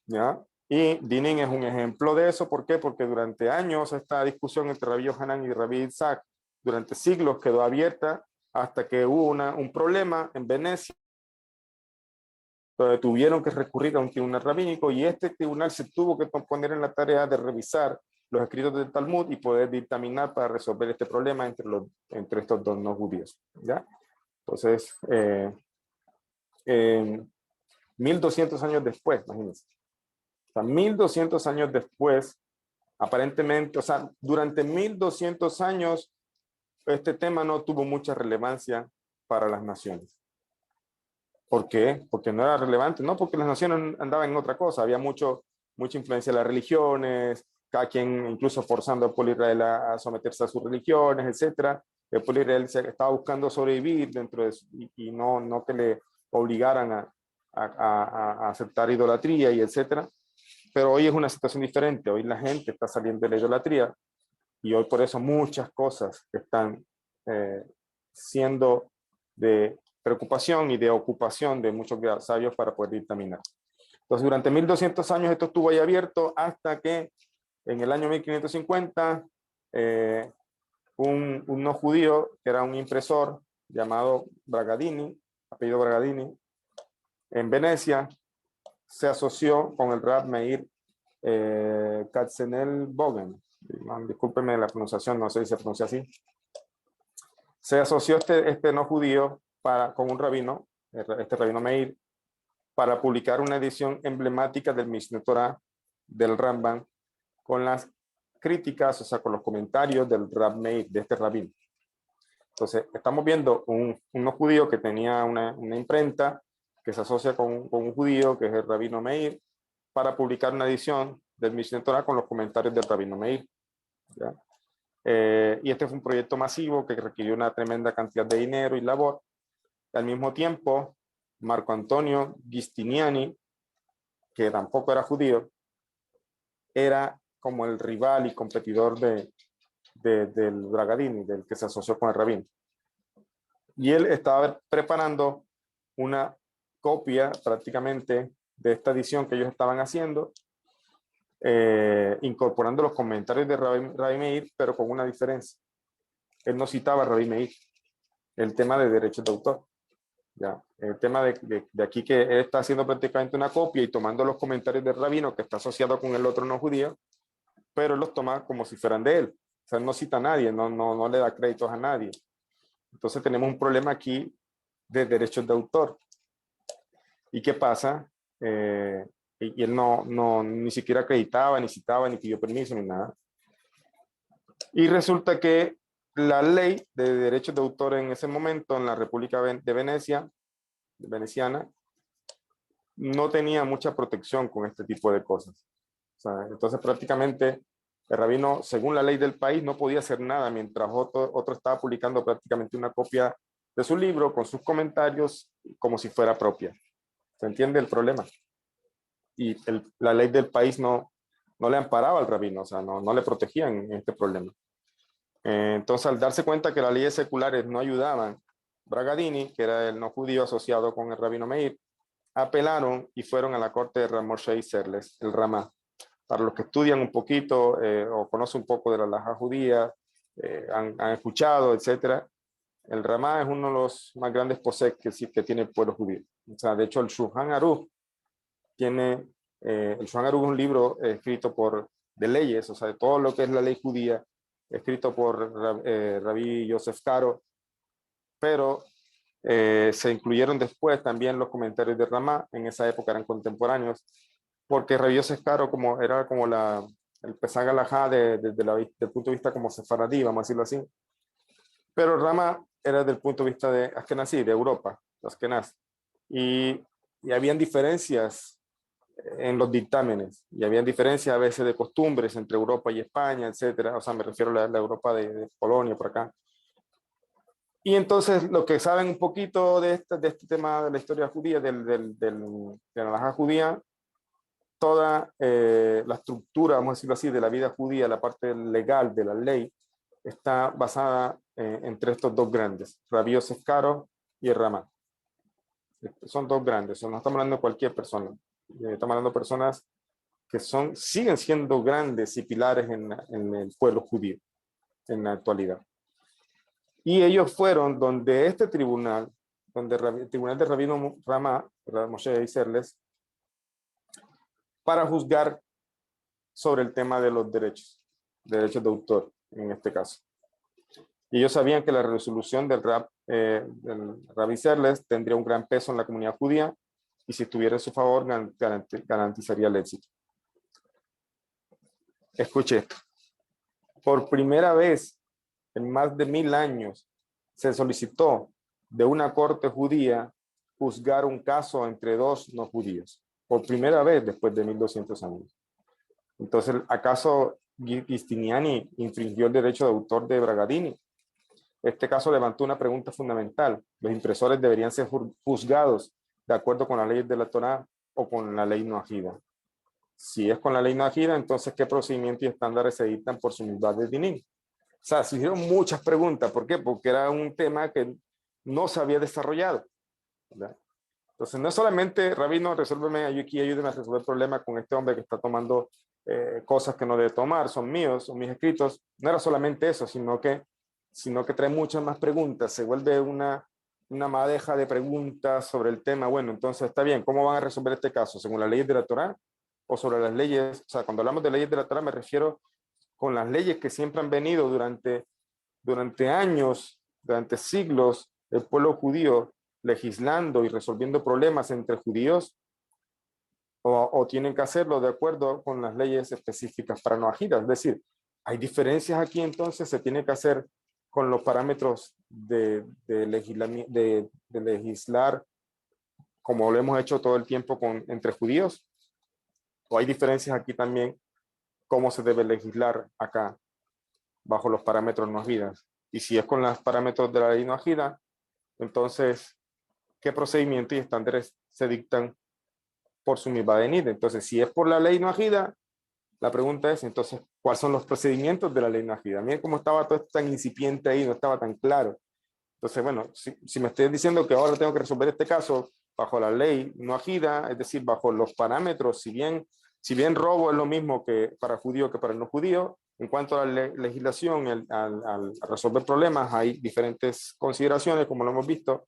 ¿ya? Y Dinin es un ejemplo de eso. ¿Por qué? Porque durante años esta discusión entre Rabí Yohanan y Rabí Isaac, durante siglos quedó abierta hasta que hubo un problema en Venecia, donde tuvieron que recurrir a un tribunal rabínico y este tribunal se tuvo que poner en la tarea de revisar los escritos del Talmud y poder dictaminar para resolver este problema entre estos dos no judíos, ¿ya? Entonces, 1200 años después, imagínense. O sea, 1200 años después, aparentemente, o sea, durante 1200 años, este tema no tuvo mucha relevancia para las naciones. ¿Por qué? Porque no era relevante, no porque las naciones andaban en otra cosa, había mucha influencia de las religiones, cada quien incluso forzando al pueblo de Israel a someterse a sus religiones, etc. El pueblo de Israel estaba buscando sobrevivir dentro de eso y no que le obligaran a aceptar idolatría y etc. Pero hoy es una situación diferente, hoy la gente está saliendo de la idolatría y hoy por eso muchas cosas están siendo de preocupación y de ocupación de muchos sabios para poder dictaminar. Entonces, durante 1200 años esto estuvo ahí abierto hasta que en el año 1550 un no judío, que era un impresor llamado Bragadini, apellido Bragadini, en Venecia, se asoció con el Rab Meir Katzenelbogen. Discúlpeme la pronunciación, no sé si se pronuncia así. Se asoció este no judío con un rabino, este rabino Meir, para publicar una edición emblemática del Mishneh Torah del Rambam con las críticas, o sea, con los comentarios del Rab Meir, de este rabino. Entonces, estamos viendo un no judío que tenía una imprenta que se asocia con un judío, que es el rabino Meir, para publicar una edición del Mishneh Torah con los comentarios del rabino Meir, ¿ya? Y este fue un proyecto masivo que requirió una tremenda cantidad de dinero y labor. Al mismo tiempo, Marco Antonio Giustiniani, que tampoco era judío, era como el rival y competidor del Bragadini, del que se asoció con el rabino. Y él estaba preparando una copia prácticamente de esta edición que ellos estaban haciendo, incorporando los comentarios de Rabbi Meir, pero con una diferencia. Él no citaba a Rabbi Meir, el tema de derechos de autor. ¿Ya? El tema de aquí que él está haciendo prácticamente una copia y tomando los comentarios del rabino que está asociado con el otro no judío, pero los toma como si fueran de él. O sea, no cita a nadie, no le da créditos a nadie. Entonces tenemos un problema aquí de derechos de autor. ¿Y qué pasa? Y él ni siquiera acreditaba, ni citaba, ni pidió permiso, ni nada. Y resulta que la ley de derechos de autor en ese momento en la República de Venecia, veneciana, no tenía mucha protección con este tipo de cosas. sea, entonces prácticamente el rabino, según la ley del país, no podía hacer nada mientras otro estaba publicando prácticamente una copia de su libro con sus comentarios como si fuera propia. ¿Se entiende el problema? Y la ley del país no le amparaba al rabino, o sea, no le protegían en este problema. Entonces, al darse cuenta que las leyes seculares no ayudaban, Bragadini, que era el no judío asociado con el rabino Meir, apelaron y fueron a la corte de Moshe Isserles, el Ramá. Para los que estudian un poquito o conocen un poco de la halajá judía, han escuchado, etcétera, el Ramá es uno de los más grandes posek que tiene el pueblo judío. O sea, de hecho, el Shulchan Aruch tiene, el Shulchan Aruch es un libro escrito de leyes, o sea, de todo lo que es la ley judía, escrito por Rabbi Yosef Karo, pero se incluyeron después también los comentarios de Ramá, en esa época eran contemporáneos, porque Rabbi Yosef Karo era como el Pesach Halajá del punto de vista como sefaradí, vamos a decirlo así, pero Ramá era desde el punto de vista de Ashkenazí, de Europa, los Ashkenaz, y habían diferencias en los dictámenes, y habían diferencias a veces de costumbres entre Europa y España, etcétera, o sea, me refiero a la Europa de Polonia, por acá. Y entonces, lo que saben un poquito de este tema de la historia judía, de la halajá judía, toda la estructura, vamos a decirlo así, de la vida judía, la parte legal de la ley, está basada entre estos dos grandes, Rabbi Yosef Karo y el Ramá. Son dos grandes, no estamos hablando de cualquier persona, estamos hablando de personas que siguen siendo grandes y pilares en el pueblo judío en la actualidad. Y ellos fueron donde este tribunal, el tribunal de Rabino Ramá, Moshe Isserles, para juzgar sobre el tema de los derechos de autor, en este caso. Y ellos sabían que la resolución del Rabbi Isserles tendría un gran peso en la comunidad judía y si estuviera en su favor garantizaría el éxito. Escuche esto. Por primera vez en más de 1000 años se solicitó de una corte judía juzgar un caso entre dos no judíos. Por primera vez después de 1200 años. Entonces, ¿acaso Giustiniani infringió el derecho de autor de Bragadini? Este caso levantó una pregunta fundamental. ¿Los impresores deberían ser juzgados de acuerdo con las leyes de la Torá o con la ley noajida? Si es con la ley noajida, entonces, ¿qué procedimientos y estándares se dictan por su unidad de dinim? O sea, se hicieron muchas preguntas. ¿Por qué? Porque era un tema que no se había desarrollado, ¿verdad? Entonces, no es solamente, rabino, resuélveme aquí, ayúdeme a resolver el problema con este hombre que está tomando cosas que no debe tomar, son míos, son mis escritos. No era solamente eso, sino que trae muchas más preguntas. Se vuelve una madeja de preguntas sobre el tema. Bueno, entonces está bien, ¿cómo van a resolver este caso? ¿Según las leyes de la Torá o sobre las leyes? O sea, cuando hablamos de leyes de la Torá me refiero con las leyes que siempre han venido durante años, durante siglos, el pueblo judío legislando y resolviendo problemas entre judíos, o tienen que hacerlo de acuerdo con las leyes específicas para noajidas. Es decir, hay diferencias aquí, entonces se tiene que hacer con los parámetros de legislar como lo hemos hecho todo el tiempo entre judíos, o hay diferencias aquí también cómo se debe legislar acá bajo los parámetros noajidas. Y si es con los parámetros de la ley noajida, entonces, ¿qué procedimientos y estándares se dictan por su mibadenid? Entonces, si es por la ley noajida, la pregunta es, entonces, ¿cuáles son los procedimientos de la ley noajida? Miren cómo estaba todo esto tan incipiente ahí, no estaba tan claro. Entonces, bueno, si me estoy diciendo que ahora tengo que resolver este caso bajo la ley noajida, es decir, bajo los parámetros, si bien robo es lo mismo que para judío que para el no judío, en cuanto a la legislación, al resolver problemas, hay diferentes consideraciones, como lo hemos visto.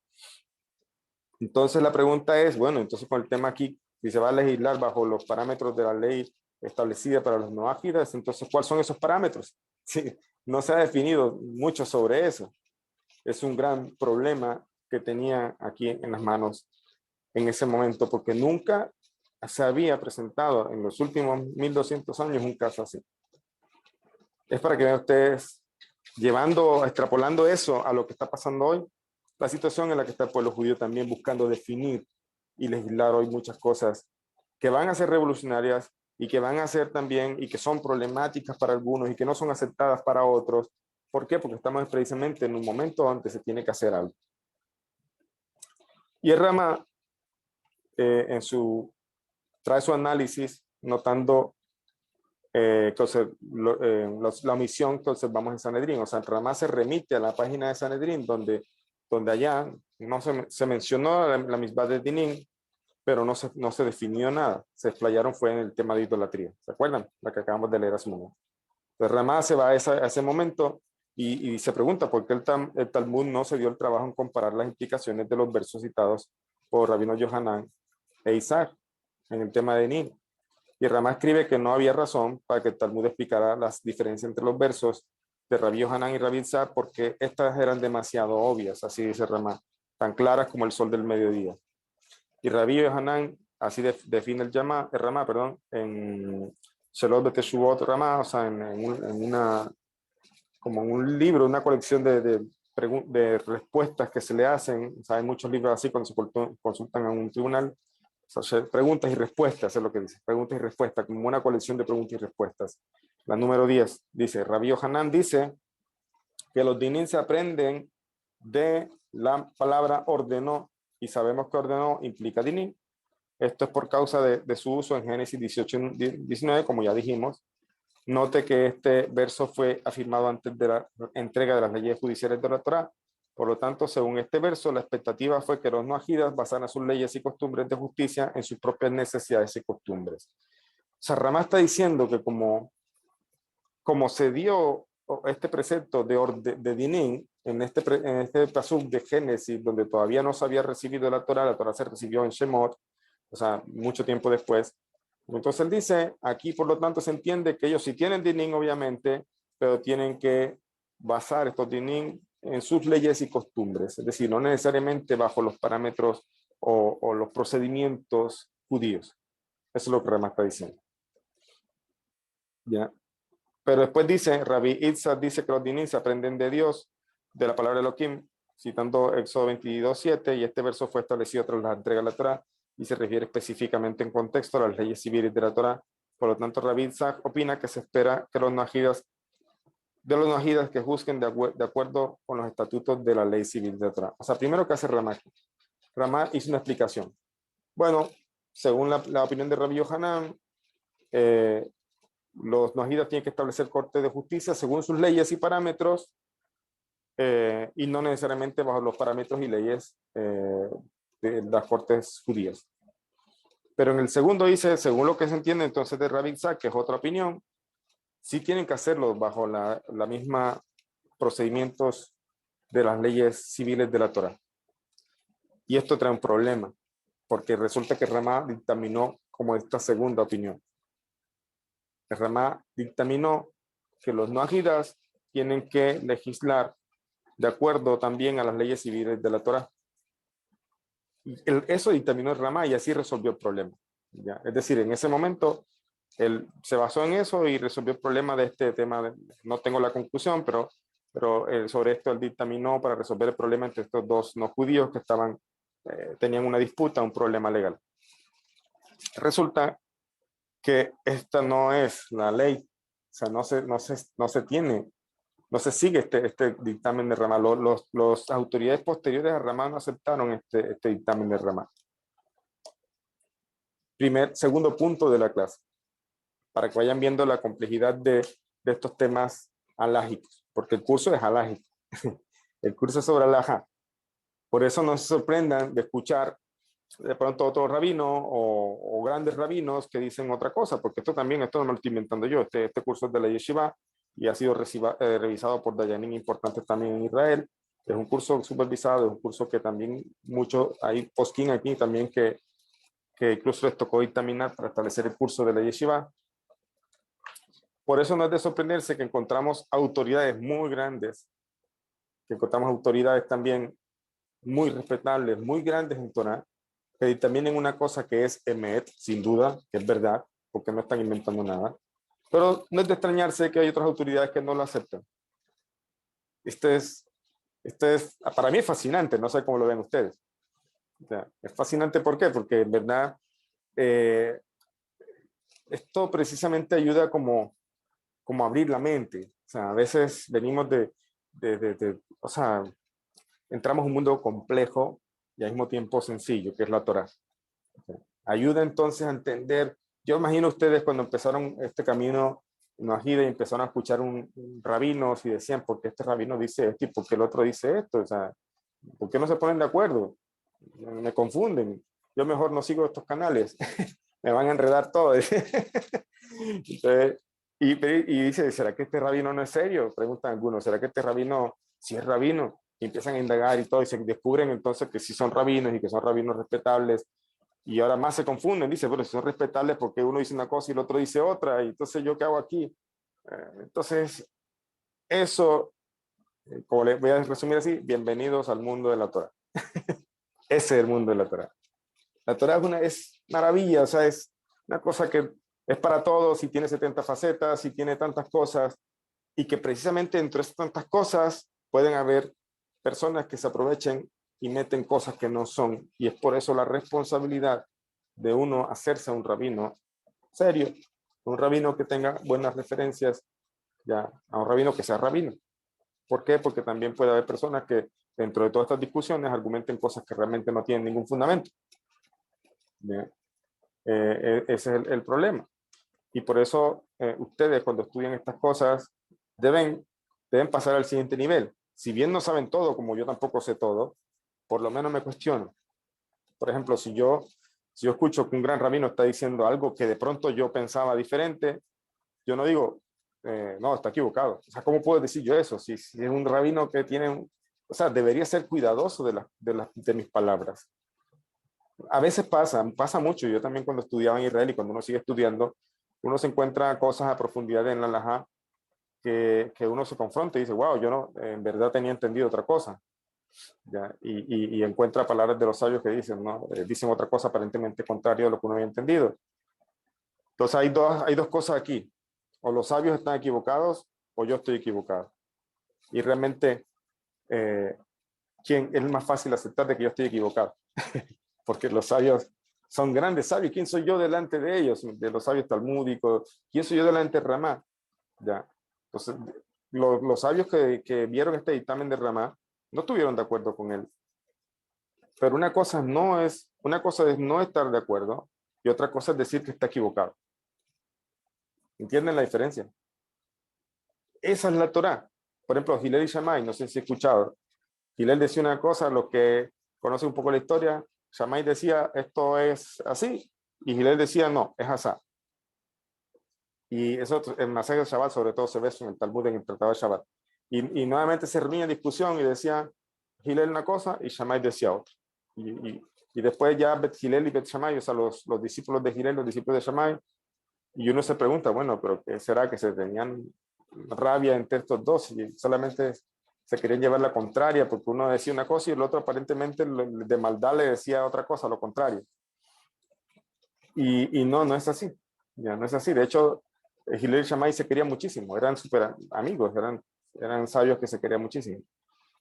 Entonces la pregunta es, bueno, entonces con el tema aquí, si se va a legislar bajo los parámetros de la ley establecida para los no ágidas, entonces ¿cuáles son esos parámetros? Sí, no se ha definido mucho sobre eso. Es un gran problema que tenía aquí en las manos en ese momento, porque nunca se había presentado en los últimos 1200 años un caso así. Es para que vean ustedes, extrapolando eso a lo que está pasando hoy, la situación en la que está el pueblo judío también buscando definir y legislar hoy muchas cosas que van a ser revolucionarias, y que van a ser también, y que son problemáticas para algunos y que no son aceptadas para otros. ¿Por qué? Porque estamos precisamente en un momento donde se tiene que hacer algo. Y el Rama trae su análisis notando la omisión que observamos en Sanedrín. O sea, el Rama se remite a la página de Sanedrín donde allá no se mencionó la misma de Dinin, pero no se definió nada. Se explayaron fue en el tema de idolatría. ¿Se acuerdan? La que acabamos de leer hace un momento. Entonces Rama se va a ese momento y se pregunta por qué el Talmud no se dio el trabajo en comparar las implicaciones de los versos citados por Rabino Yohanan e Isaac en el tema de Nin. Y Rama escribe que no había razón para que el Talmud explicara las diferencias entre los versos de Rabbi Yohanan y Rabbi Isaac porque estas eran demasiado obvias, así dice Rama, tan claras como el sol del mediodía. Y Rabbi Yohanan así define el Rama, en Shelot Beteshuvot Rama, o sea, como en un libro, una colección de respuestas que se le hacen. O sea, hay muchos libros así cuando se consultan a un tribunal. O sea, preguntas y respuestas, es lo que dice. Preguntas y respuestas, como una colección de preguntas y respuestas. La número 10 dice, Rabbi Yohanan dice que los dinim se aprenden de la palabra ordenó, y sabemos que ordenó implica dinim. Esto es por causa de su uso en Génesis 18-19, como ya dijimos. Note que este verso fue afirmado antes de la entrega de las leyes judiciales de la Torá. Por lo tanto, según este verso, la expectativa fue que los noajidas basaran sus leyes y costumbres de justicia en sus propias necesidades y costumbres. O sea, Rama está diciendo que como se dio este precepto de Dinín en este pasuk de Génesis, donde todavía no se había recibido la Torá se recibió en Shemot, o sea, mucho tiempo después. Entonces él dice, aquí por lo tanto se entiende que ellos sí tienen dinín, obviamente, pero tienen que basar estos dinín en sus leyes y costumbres, es decir, no necesariamente bajo los parámetros o los procedimientos judíos. Eso es lo que Rama está diciendo. ¿Ya? Pero después dice, Rabbi Itzhak dice que los dinín se aprenden de Dios, de la palabra Elohim, citando Éxodo 22:7, y este verso fue establecido tras la entrega de la Torá, y se refiere específicamente en contexto a las leyes civiles de la Torá. Por lo tanto, Rabbi Itzhak opina que se espera que los noajidas que juzguen de acuerdo con los estatutos de la ley civil de la Torá. O sea, primero, ¿qué hace Rama? Rama hizo una explicación. Bueno, según la opinión de Rabbi Yohanan, los noajidas tienen que establecer cortes de justicia según sus leyes y parámetros, y no necesariamente bajo los parámetros y leyes de las cortes judías. Pero en el segundo dice, según lo que se entiende entonces de Rabbi Itzhak, que es otra opinión, sí tienen que hacerlo bajo la misma procedimientos de las leyes civiles de la Torá. Y esto trae un problema, porque resulta que Rama dictaminó como esta segunda opinión. El Rama dictaminó que los noajidas tienen que legislar de acuerdo también a las leyes civiles de la Torá. Eso dictaminó el Rama y así resolvió el problema. ¿Ya? Es decir, en ese momento él se basó en eso y resolvió el problema de este tema. No tengo la conclusión, pero sobre esto él dictaminó para resolver el problema entre estos dos no judíos que tenían una disputa, un problema legal. Resulta que esta no es la ley, o sea, no se sigue este dictamen de Rama. Las autoridades posteriores a Rama no aceptaron este dictamen de Rama. Segundo punto de la clase, para que vayan viendo la complejidad de estos temas alágicos, porque el curso es alágico, el curso es sobre alajá. Por eso no se sorprendan de escuchar de pronto otro rabino o grandes rabinos que dicen otra cosa, porque esto no me lo estoy inventando yo. Este curso es de la Yeshiva y ha sido revisado por dayanim importantes también en Israel. Es un curso supervisado, es un curso que también hay posquín aquí también que incluso les tocó dictaminar para establecer el curso de la Yeshiva. Por eso no es de sorprenderse que encontramos autoridades muy grandes, que encontramos autoridades también muy respetables, muy grandes en Torah, que dictaminen una cosa que es emet, sin duda, que es verdad, porque no están inventando nada. Pero no es de extrañarse que hay otras autoridades que no lo aceptan. Para mí es fascinante, no sé cómo lo ven ustedes. O sea, es fascinante, ¿por qué? Porque en verdad esto precisamente ayuda como a abrir la mente. O sea, a veces venimos o sea, entramos en un mundo complejo y al mismo tiempo sencillo, que es la Torá. Ayuda entonces a entender. Yo imagino ustedes cuando empezaron este camino en Ajida y empezaron a escuchar un rabinos y decían, ¿por qué este rabino dice esto y por qué el otro dice esto? O sea, ¿por qué no se ponen de acuerdo? Me confunden. Yo mejor no sigo estos canales. Me van a enredar todo. Entonces, y dice, ¿será que este rabino no es serio? Preguntan algunos, ¿será que este rabino sí es rabino? Y empiezan a indagar y todo, y se descubren entonces que sí son rabinos y que son rabinos respetables. Y ahora más se confunden, dice, pero si son respetables, porque uno dice una cosa y el otro dice otra, y entonces ¿yo qué hago aquí? Entonces, eso, como les voy a resumir así, bienvenidos al mundo de la Torah. Ese es el mundo de la Torah. La Torah es maravilla, o sea, es una cosa que es para todos y tiene 70 facetas y tiene tantas cosas, y que precisamente entre estas tantas cosas pueden haber personas que se aprovechen y meten cosas que no son, y es por eso la responsabilidad de uno hacerse un rabino serio, un rabino que tenga buenas referencias, ya, a un rabino que sea rabino. ¿Por qué? Porque también puede haber personas que dentro de todas estas discusiones argumenten cosas que realmente no tienen ningún fundamento. Ese es el problema. Y por eso ustedes cuando estudian estas cosas deben pasar al siguiente nivel. Si bien no saben todo, como yo tampoco sé todo, por lo menos me cuestiono. Por ejemplo, si yo escucho que un gran rabino está diciendo algo que de pronto yo pensaba diferente, yo no digo, no, está equivocado. O sea, ¿cómo puedo decir yo eso? Si es un rabino que tiene, o sea, debería ser cuidadoso de mis palabras. A veces pasa mucho. Yo también cuando estudiaba en Israel y cuando uno sigue estudiando, uno se encuentra cosas a profundidad en la halajá que uno se confronta y dice, wow, yo no, en verdad tenía entendido otra cosa. ¿Ya? Y encuentra palabras de los sabios que dicen, ¿no? Dicen otra cosa aparentemente contraria a lo que uno había entendido. Entonces hay dos cosas aquí. O los sabios están equivocados o yo estoy equivocado. Y realmente, ¿quién es más fácil aceptar de que yo estoy equivocado? Porque los sabios son grandes sabios. ¿Quién soy yo delante de ellos? De los sabios talmúdicos. ¿Quién soy yo delante de Ramá? ¿Ya? Entonces, los sabios que vieron este dictamen de Ramá no estuvieron de acuerdo con él. Pero una cosa es no estar de acuerdo y otra cosa es decir que está equivocado. ¿Entienden la diferencia? Esa es la Torá. Por ejemplo, Hillel y Shammai, no sé si he escuchado. Hillel decía una cosa, los que conocen un poco la historia, Shammai decía esto es así y Hillel decía no, es asá. Y eso en Masaj de Shabbat sobre todo se ve eso en el Talmud, en el Tratado de Shabbat. Y nuevamente se reunía en discusión y decía Hillel una cosa y Shammai decía otra. Y después ya Bet Hillel y Bet Shammai, o sea, los discípulos de Hillel, los discípulos de Shammai, y uno se pregunta, bueno, pero ¿qué será que se tenían rabia entre estos dos y solamente se querían llevar la contraria porque uno decía una cosa y el otro aparentemente de maldad le decía otra cosa, lo contrario? Y no es así. Ya no es así. De hecho, Hillel y Shammai se querían muchísimo, eran súper amigos, eran sabios que se querían muchísimo.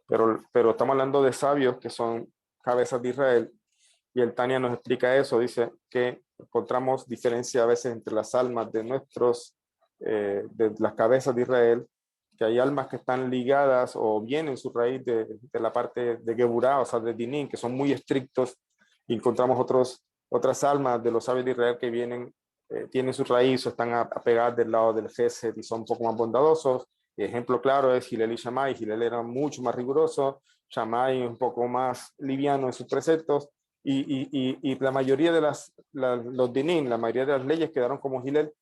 Pero estamos hablando de sabios que son cabezas de Israel, y el Tania nos explica eso, dice que encontramos diferencia a veces entre las almas de de las cabezas de Israel, que hay almas que están ligadas o vienen su raíz de la parte de Geburá, o sea, de Dinín, que son muy estrictos, y encontramos otras almas de los sabios de Israel que tienen su raíz o están apegadas del lado del Gesed y son un poco más bondadosos. Ejemplo claro es Hillel y Shammai. Hillel era mucho más riguroso, Shammai un poco más liviano en sus preceptos, y la mayoría de los dinim, la mayoría de las leyes quedaron como Hillel.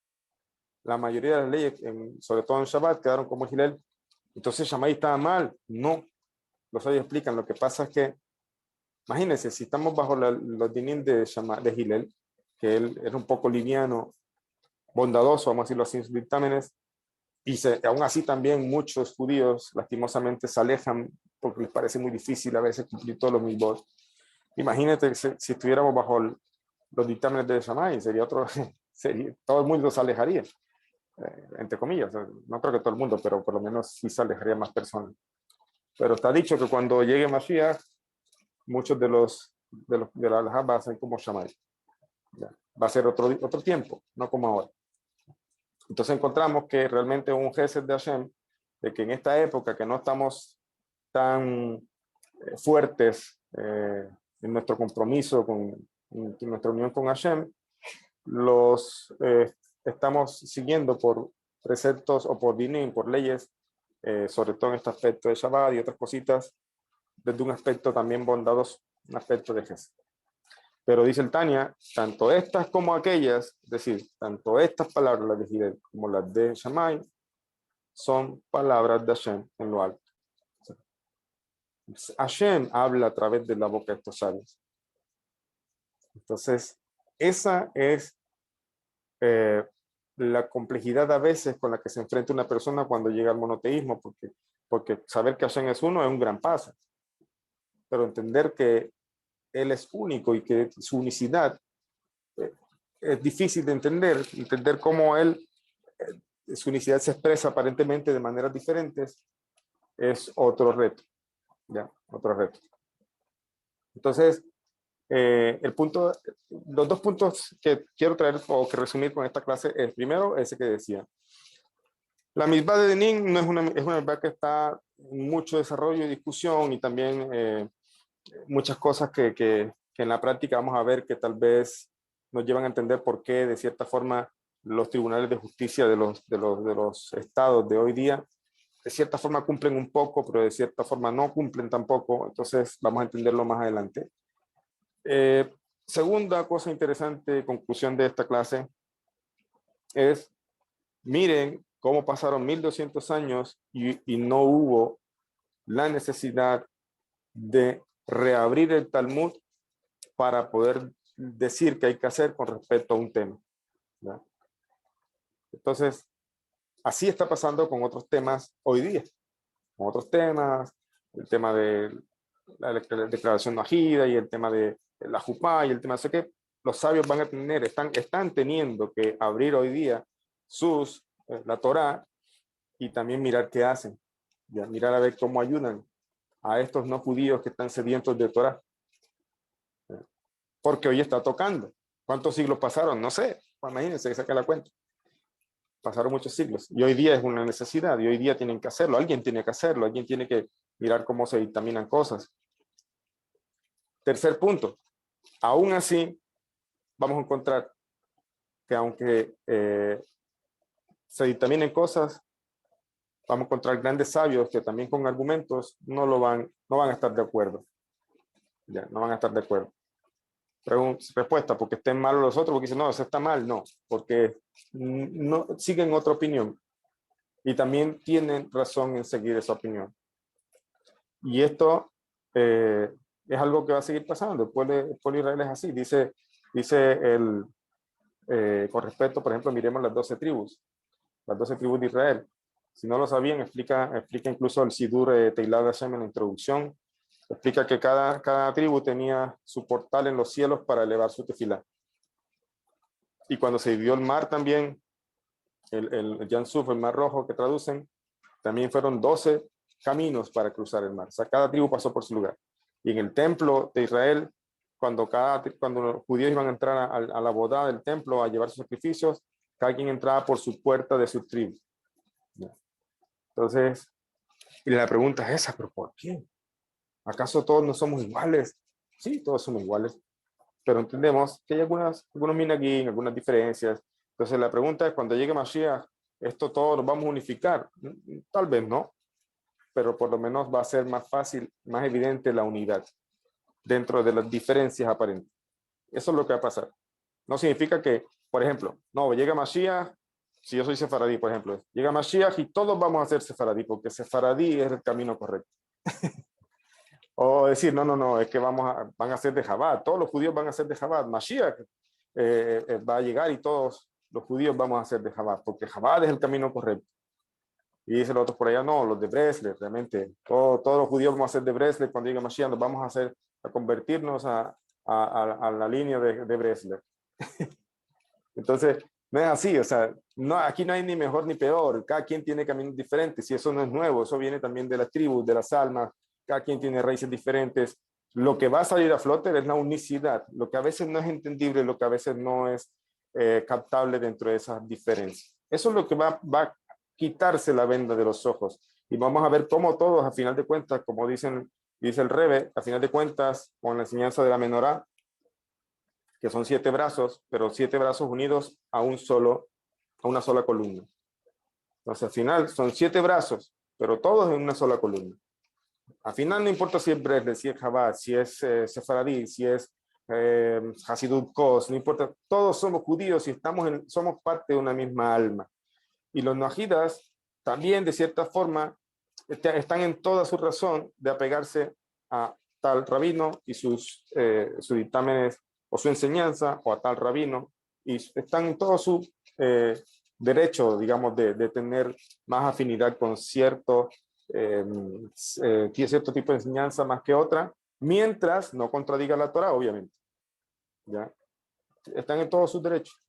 La mayoría de las leyes, sobre todo en Shabbat, quedaron como Hillel. Entonces Shammai estaba mal. No, los sabios explican. Lo que pasa es que, imagínense, si estamos bajo los dinim de Hillel, que él era un poco liviano, bondadoso, vamos a decirlo así en sus dictámenes, y aún así también muchos judíos lastimosamente se alejan porque les parece muy difícil a veces cumplir todos los mitzvot. Imagínate si estuviéramos bajo los dictámenes de Shammai, sería todo el mundo se alejaría, entre comillas. No creo que todo el mundo, pero por lo menos sí se alejaría más personas. Pero está dicho que cuando llegue Mashiach, muchos de la halajá van a ser como Shammai. Ya, va a ser otro tiempo, no como ahora. Entonces encontramos que realmente un Gesed de Hashem, de que en esta época que no estamos tan fuertes en nuestro compromiso en nuestra unión con Hashem, los estamos siguiendo por preceptos o por dinim, por leyes, sobre todo en este aspecto de Shabbat y otras cositas, desde un aspecto también bondadoso, un aspecto de Gesed. Pero dice el Tania, tanto estas como aquellas, es decir, tanto estas palabras, las de Hillel, como las de Shammai, son palabras de Hashem en lo alto. Hashem habla a través de la boca de estos sabios. Entonces, esa es la complejidad a veces con la que se enfrenta una persona cuando llega al monoteísmo, porque saber que Hashem es uno es un gran paso. Pero entender que Él es único y que su unicidad es difícil de entender cómo su unicidad se expresa aparentemente de maneras diferentes, es otro reto, ¿ya? Otro reto. Entonces, los dos puntos que quiero traer o que resumir con esta clase es, primero, ese que decía. La misbah de Denim no es una misbah que está en mucho desarrollo y discusión y también muchas cosas que en la práctica vamos a ver que tal vez nos llevan a entender por qué de cierta forma los tribunales de justicia de los estados de hoy día de cierta forma cumplen un poco, pero de cierta forma no cumplen tampoco. Entonces vamos a entenderlo más adelante. Segunda cosa interesante, conclusión de esta clase, es miren cómo pasaron 1200 años y no hubo la necesidad de reabrir el Talmud para poder decir qué hay que hacer con respecto a un tema, ¿no? Entonces, así está pasando con otros temas hoy día, con otros temas, el tema de la declaración majida y el tema de la jupá y el tema de que los sabios van a tener, están teniendo que abrir hoy día la Torá y también mirar qué hacen, ya, mirar a ver cómo ayudan a estos no judíos que están sedientos de Torá. Porque hoy está tocando. ¿Cuántos siglos pasaron? No sé. Imagínense, saca la cuenta. Pasaron muchos siglos. Y hoy día es una necesidad. Y hoy día tienen que hacerlo. Alguien tiene que hacerlo. Alguien tiene que mirar cómo se dictaminan cosas. Tercer punto. Aún así, vamos a encontrar que aunque se dictaminen cosas, vamos a encontrar grandes sabios que también con argumentos no van a estar de acuerdo. Ya, no van a estar de acuerdo. Respuesta, porque estén malos los otros, porque dicen, no, eso está mal, no, porque no siguen otra opinión y también tienen razón en seguir esa opinión. Y esto es algo que va a seguir pasando. El pueblo de Israel es así, dice con respecto, por ejemplo, miremos las 12 tribus de Israel. Si no lo sabían, explica incluso el Sidur Teilad Hashem en la introducción. Explica que cada tribu tenía su portal en los cielos para elevar su tefilá. Y cuando se dividió el mar también, el Yam Suf, el mar rojo que traducen, también fueron 12 caminos para cruzar el mar. O sea, cada tribu pasó por su lugar. Y en el templo de Israel, cuando los judíos iban a entrar a la boda del templo a llevar sus sacrificios, cada quien entraba por su puerta de su tribu. Entonces, y la pregunta es esa, ¿pero por qué? ¿Acaso todos no somos iguales? Sí, todos somos iguales, pero entendemos que hay algunos minagim, algunas diferencias. Entonces la pregunta es, cuando llegue Mashiach, ¿esto todo lo vamos a unificar? Tal vez no, pero por lo menos va a ser más fácil, más evidente la unidad dentro de las diferencias aparentes. Eso es lo que va a pasar. No significa que, por ejemplo, no, llega Mashiach, si yo soy sefaradí, por ejemplo, llega Mashiach y todos vamos a ser sefaradí, porque sefaradí es el camino correcto. O decir, no, es que van a ser de Chabad, todos los judíos van a ser de Chabad, Mashiach va a llegar y todos los judíos vamos a ser de Chabad, porque Chabad es el camino correcto. Y dicen los otros por allá, no, los de Breslev, realmente, todos los judíos vamos a ser de Breslev, cuando llegue Mashiach nos vamos a convertirnos a la línea de Breslev. Entonces, no es así, o sea, aquí no hay ni mejor ni peor, cada quien tiene caminos diferentes, y eso no es nuevo, eso viene también de las tribus, de las almas. Cada quien tiene raíces diferentes, Lo que va a salir a flote es la unicidad, lo que a veces no es entendible, lo que a veces no es captable dentro de esas diferencias. Eso es lo que va a quitarse la venda de los ojos. Y vamos a ver cómo todos, a final de cuentas, como dice el Rebe, a final de cuentas, con la enseñanza de la menorá, que son 7 brazos, pero 7 brazos unidos a una sola columna. Entonces, al final, son 7 brazos, pero todos en una sola columna. Al final no importa si es Bresle, si es Chabad, si es Sefaradí, si es Hasidut Kos, no importa, todos somos judíos y somos parte de una misma alma. Y los noajidas también, de cierta forma, están en toda su razón de apegarse a tal rabino y sus dictámenes o su enseñanza, o a tal rabino, y están en todo su derecho, digamos, de tener más afinidad con cierto tipo de enseñanza más que otra, mientras no contradiga la Torah, obviamente. ¿Ya? Están en todos sus derechos.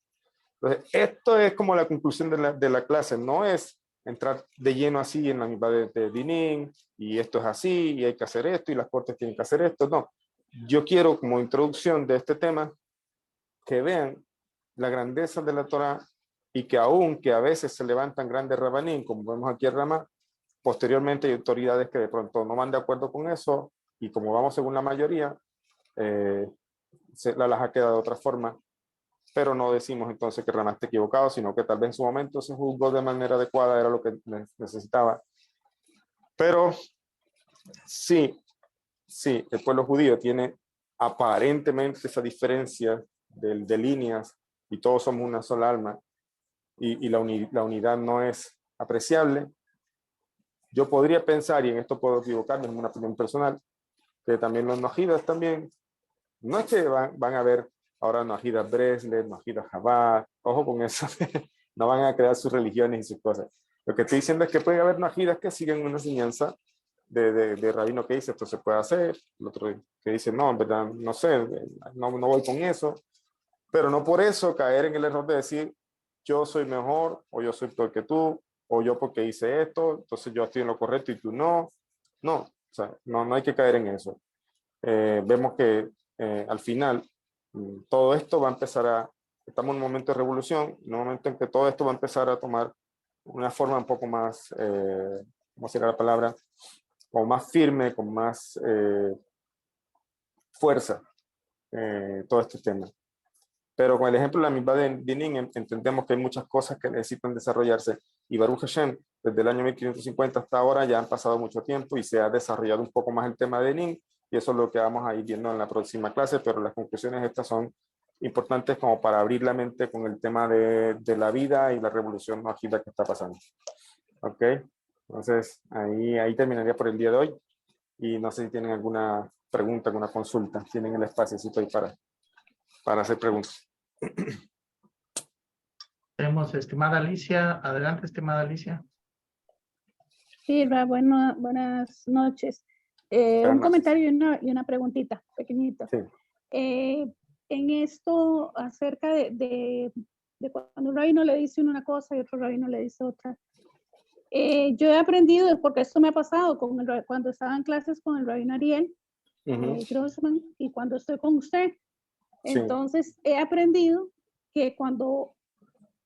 Entonces, esto es como la conclusión de la clase, no es entrar de lleno así en la misma de Dinim, y esto es así, y hay que hacer esto, y las cortes tienen que hacer esto, no. Yo quiero, como introducción de este tema, que vean la grandeza de la Torah, y que aunque a veces se levantan grandes rabanín, como vemos aquí en Ramá, posteriormente hay autoridades que de pronto no van de acuerdo con eso, y como vamos según la mayoría, la ha quedado de otra forma, pero no decimos entonces que Ramá esté equivocado, sino que tal vez en su momento se juzgó de manera adecuada, era lo que necesitaba. Pero sí, el pueblo judío tiene aparentemente esa diferencia de líneas, y todos somos una sola alma, y la unidad no es apreciable. Yo podría pensar, y en esto puedo equivocarme, en una opinión personal, que también los noajidas también, no es que van a haber ahora noajidas Breslev, noajidas Chabad, ojo con eso, no van a crear sus religiones y sus cosas. Lo que estoy diciendo es que puede haber noajidas que siguen una enseñanza de rabino que dice esto se puede hacer, el otro que dice no, en verdad, no sé, no voy con eso, pero no por eso caer en el error de decir yo soy mejor, o yo soy peor que tú, o yo porque hice esto, entonces yo estoy en lo correcto y tú no. No, o sea, no hay que caer en eso. Vemos que al final todo esto va a empezar estamos en un momento de revolución, en un momento en que todo esto va a empezar a tomar una forma un poco más, ¿cómo será la palabra? Como más firme, con más fuerza, todo este tema. Pero con el ejemplo de la misma de Dinim, entendemos que hay muchas cosas que necesitan desarrollarse, y Baruch Hashem, desde el año 1550 hasta ahora ya han pasado mucho tiempo y se ha desarrollado un poco más el tema de Dinim, y eso es lo que vamos a ir viendo en la próxima clase, pero las conclusiones estas son importantes como para abrir la mente con el tema de la vida y la revolución noajida que está pasando. ¿Ok? Entonces, ahí terminaría por el día de hoy, y no sé si tienen alguna pregunta, alguna consulta, tienen el espacio ahí para hacer preguntas. Tenemos, estimada Alicia. Adelante, estimada Alicia. Sí, buenas noches. Un comentario y una preguntita pequeñita. Sí. En esto acerca de cuando un rabino le dice una cosa y otro rabino le dice otra. Yo he aprendido, porque esto me ha pasado cuando estaba en clases con el rabino Ariel Grossman, y cuando estoy con usted. Sí. Entonces he aprendido que cuando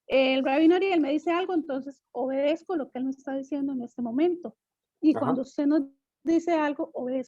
el rabino Ariel me dice algo, entonces obedezco lo que él me está diciendo en este momento. Y cuando usted nos dice algo, obedezco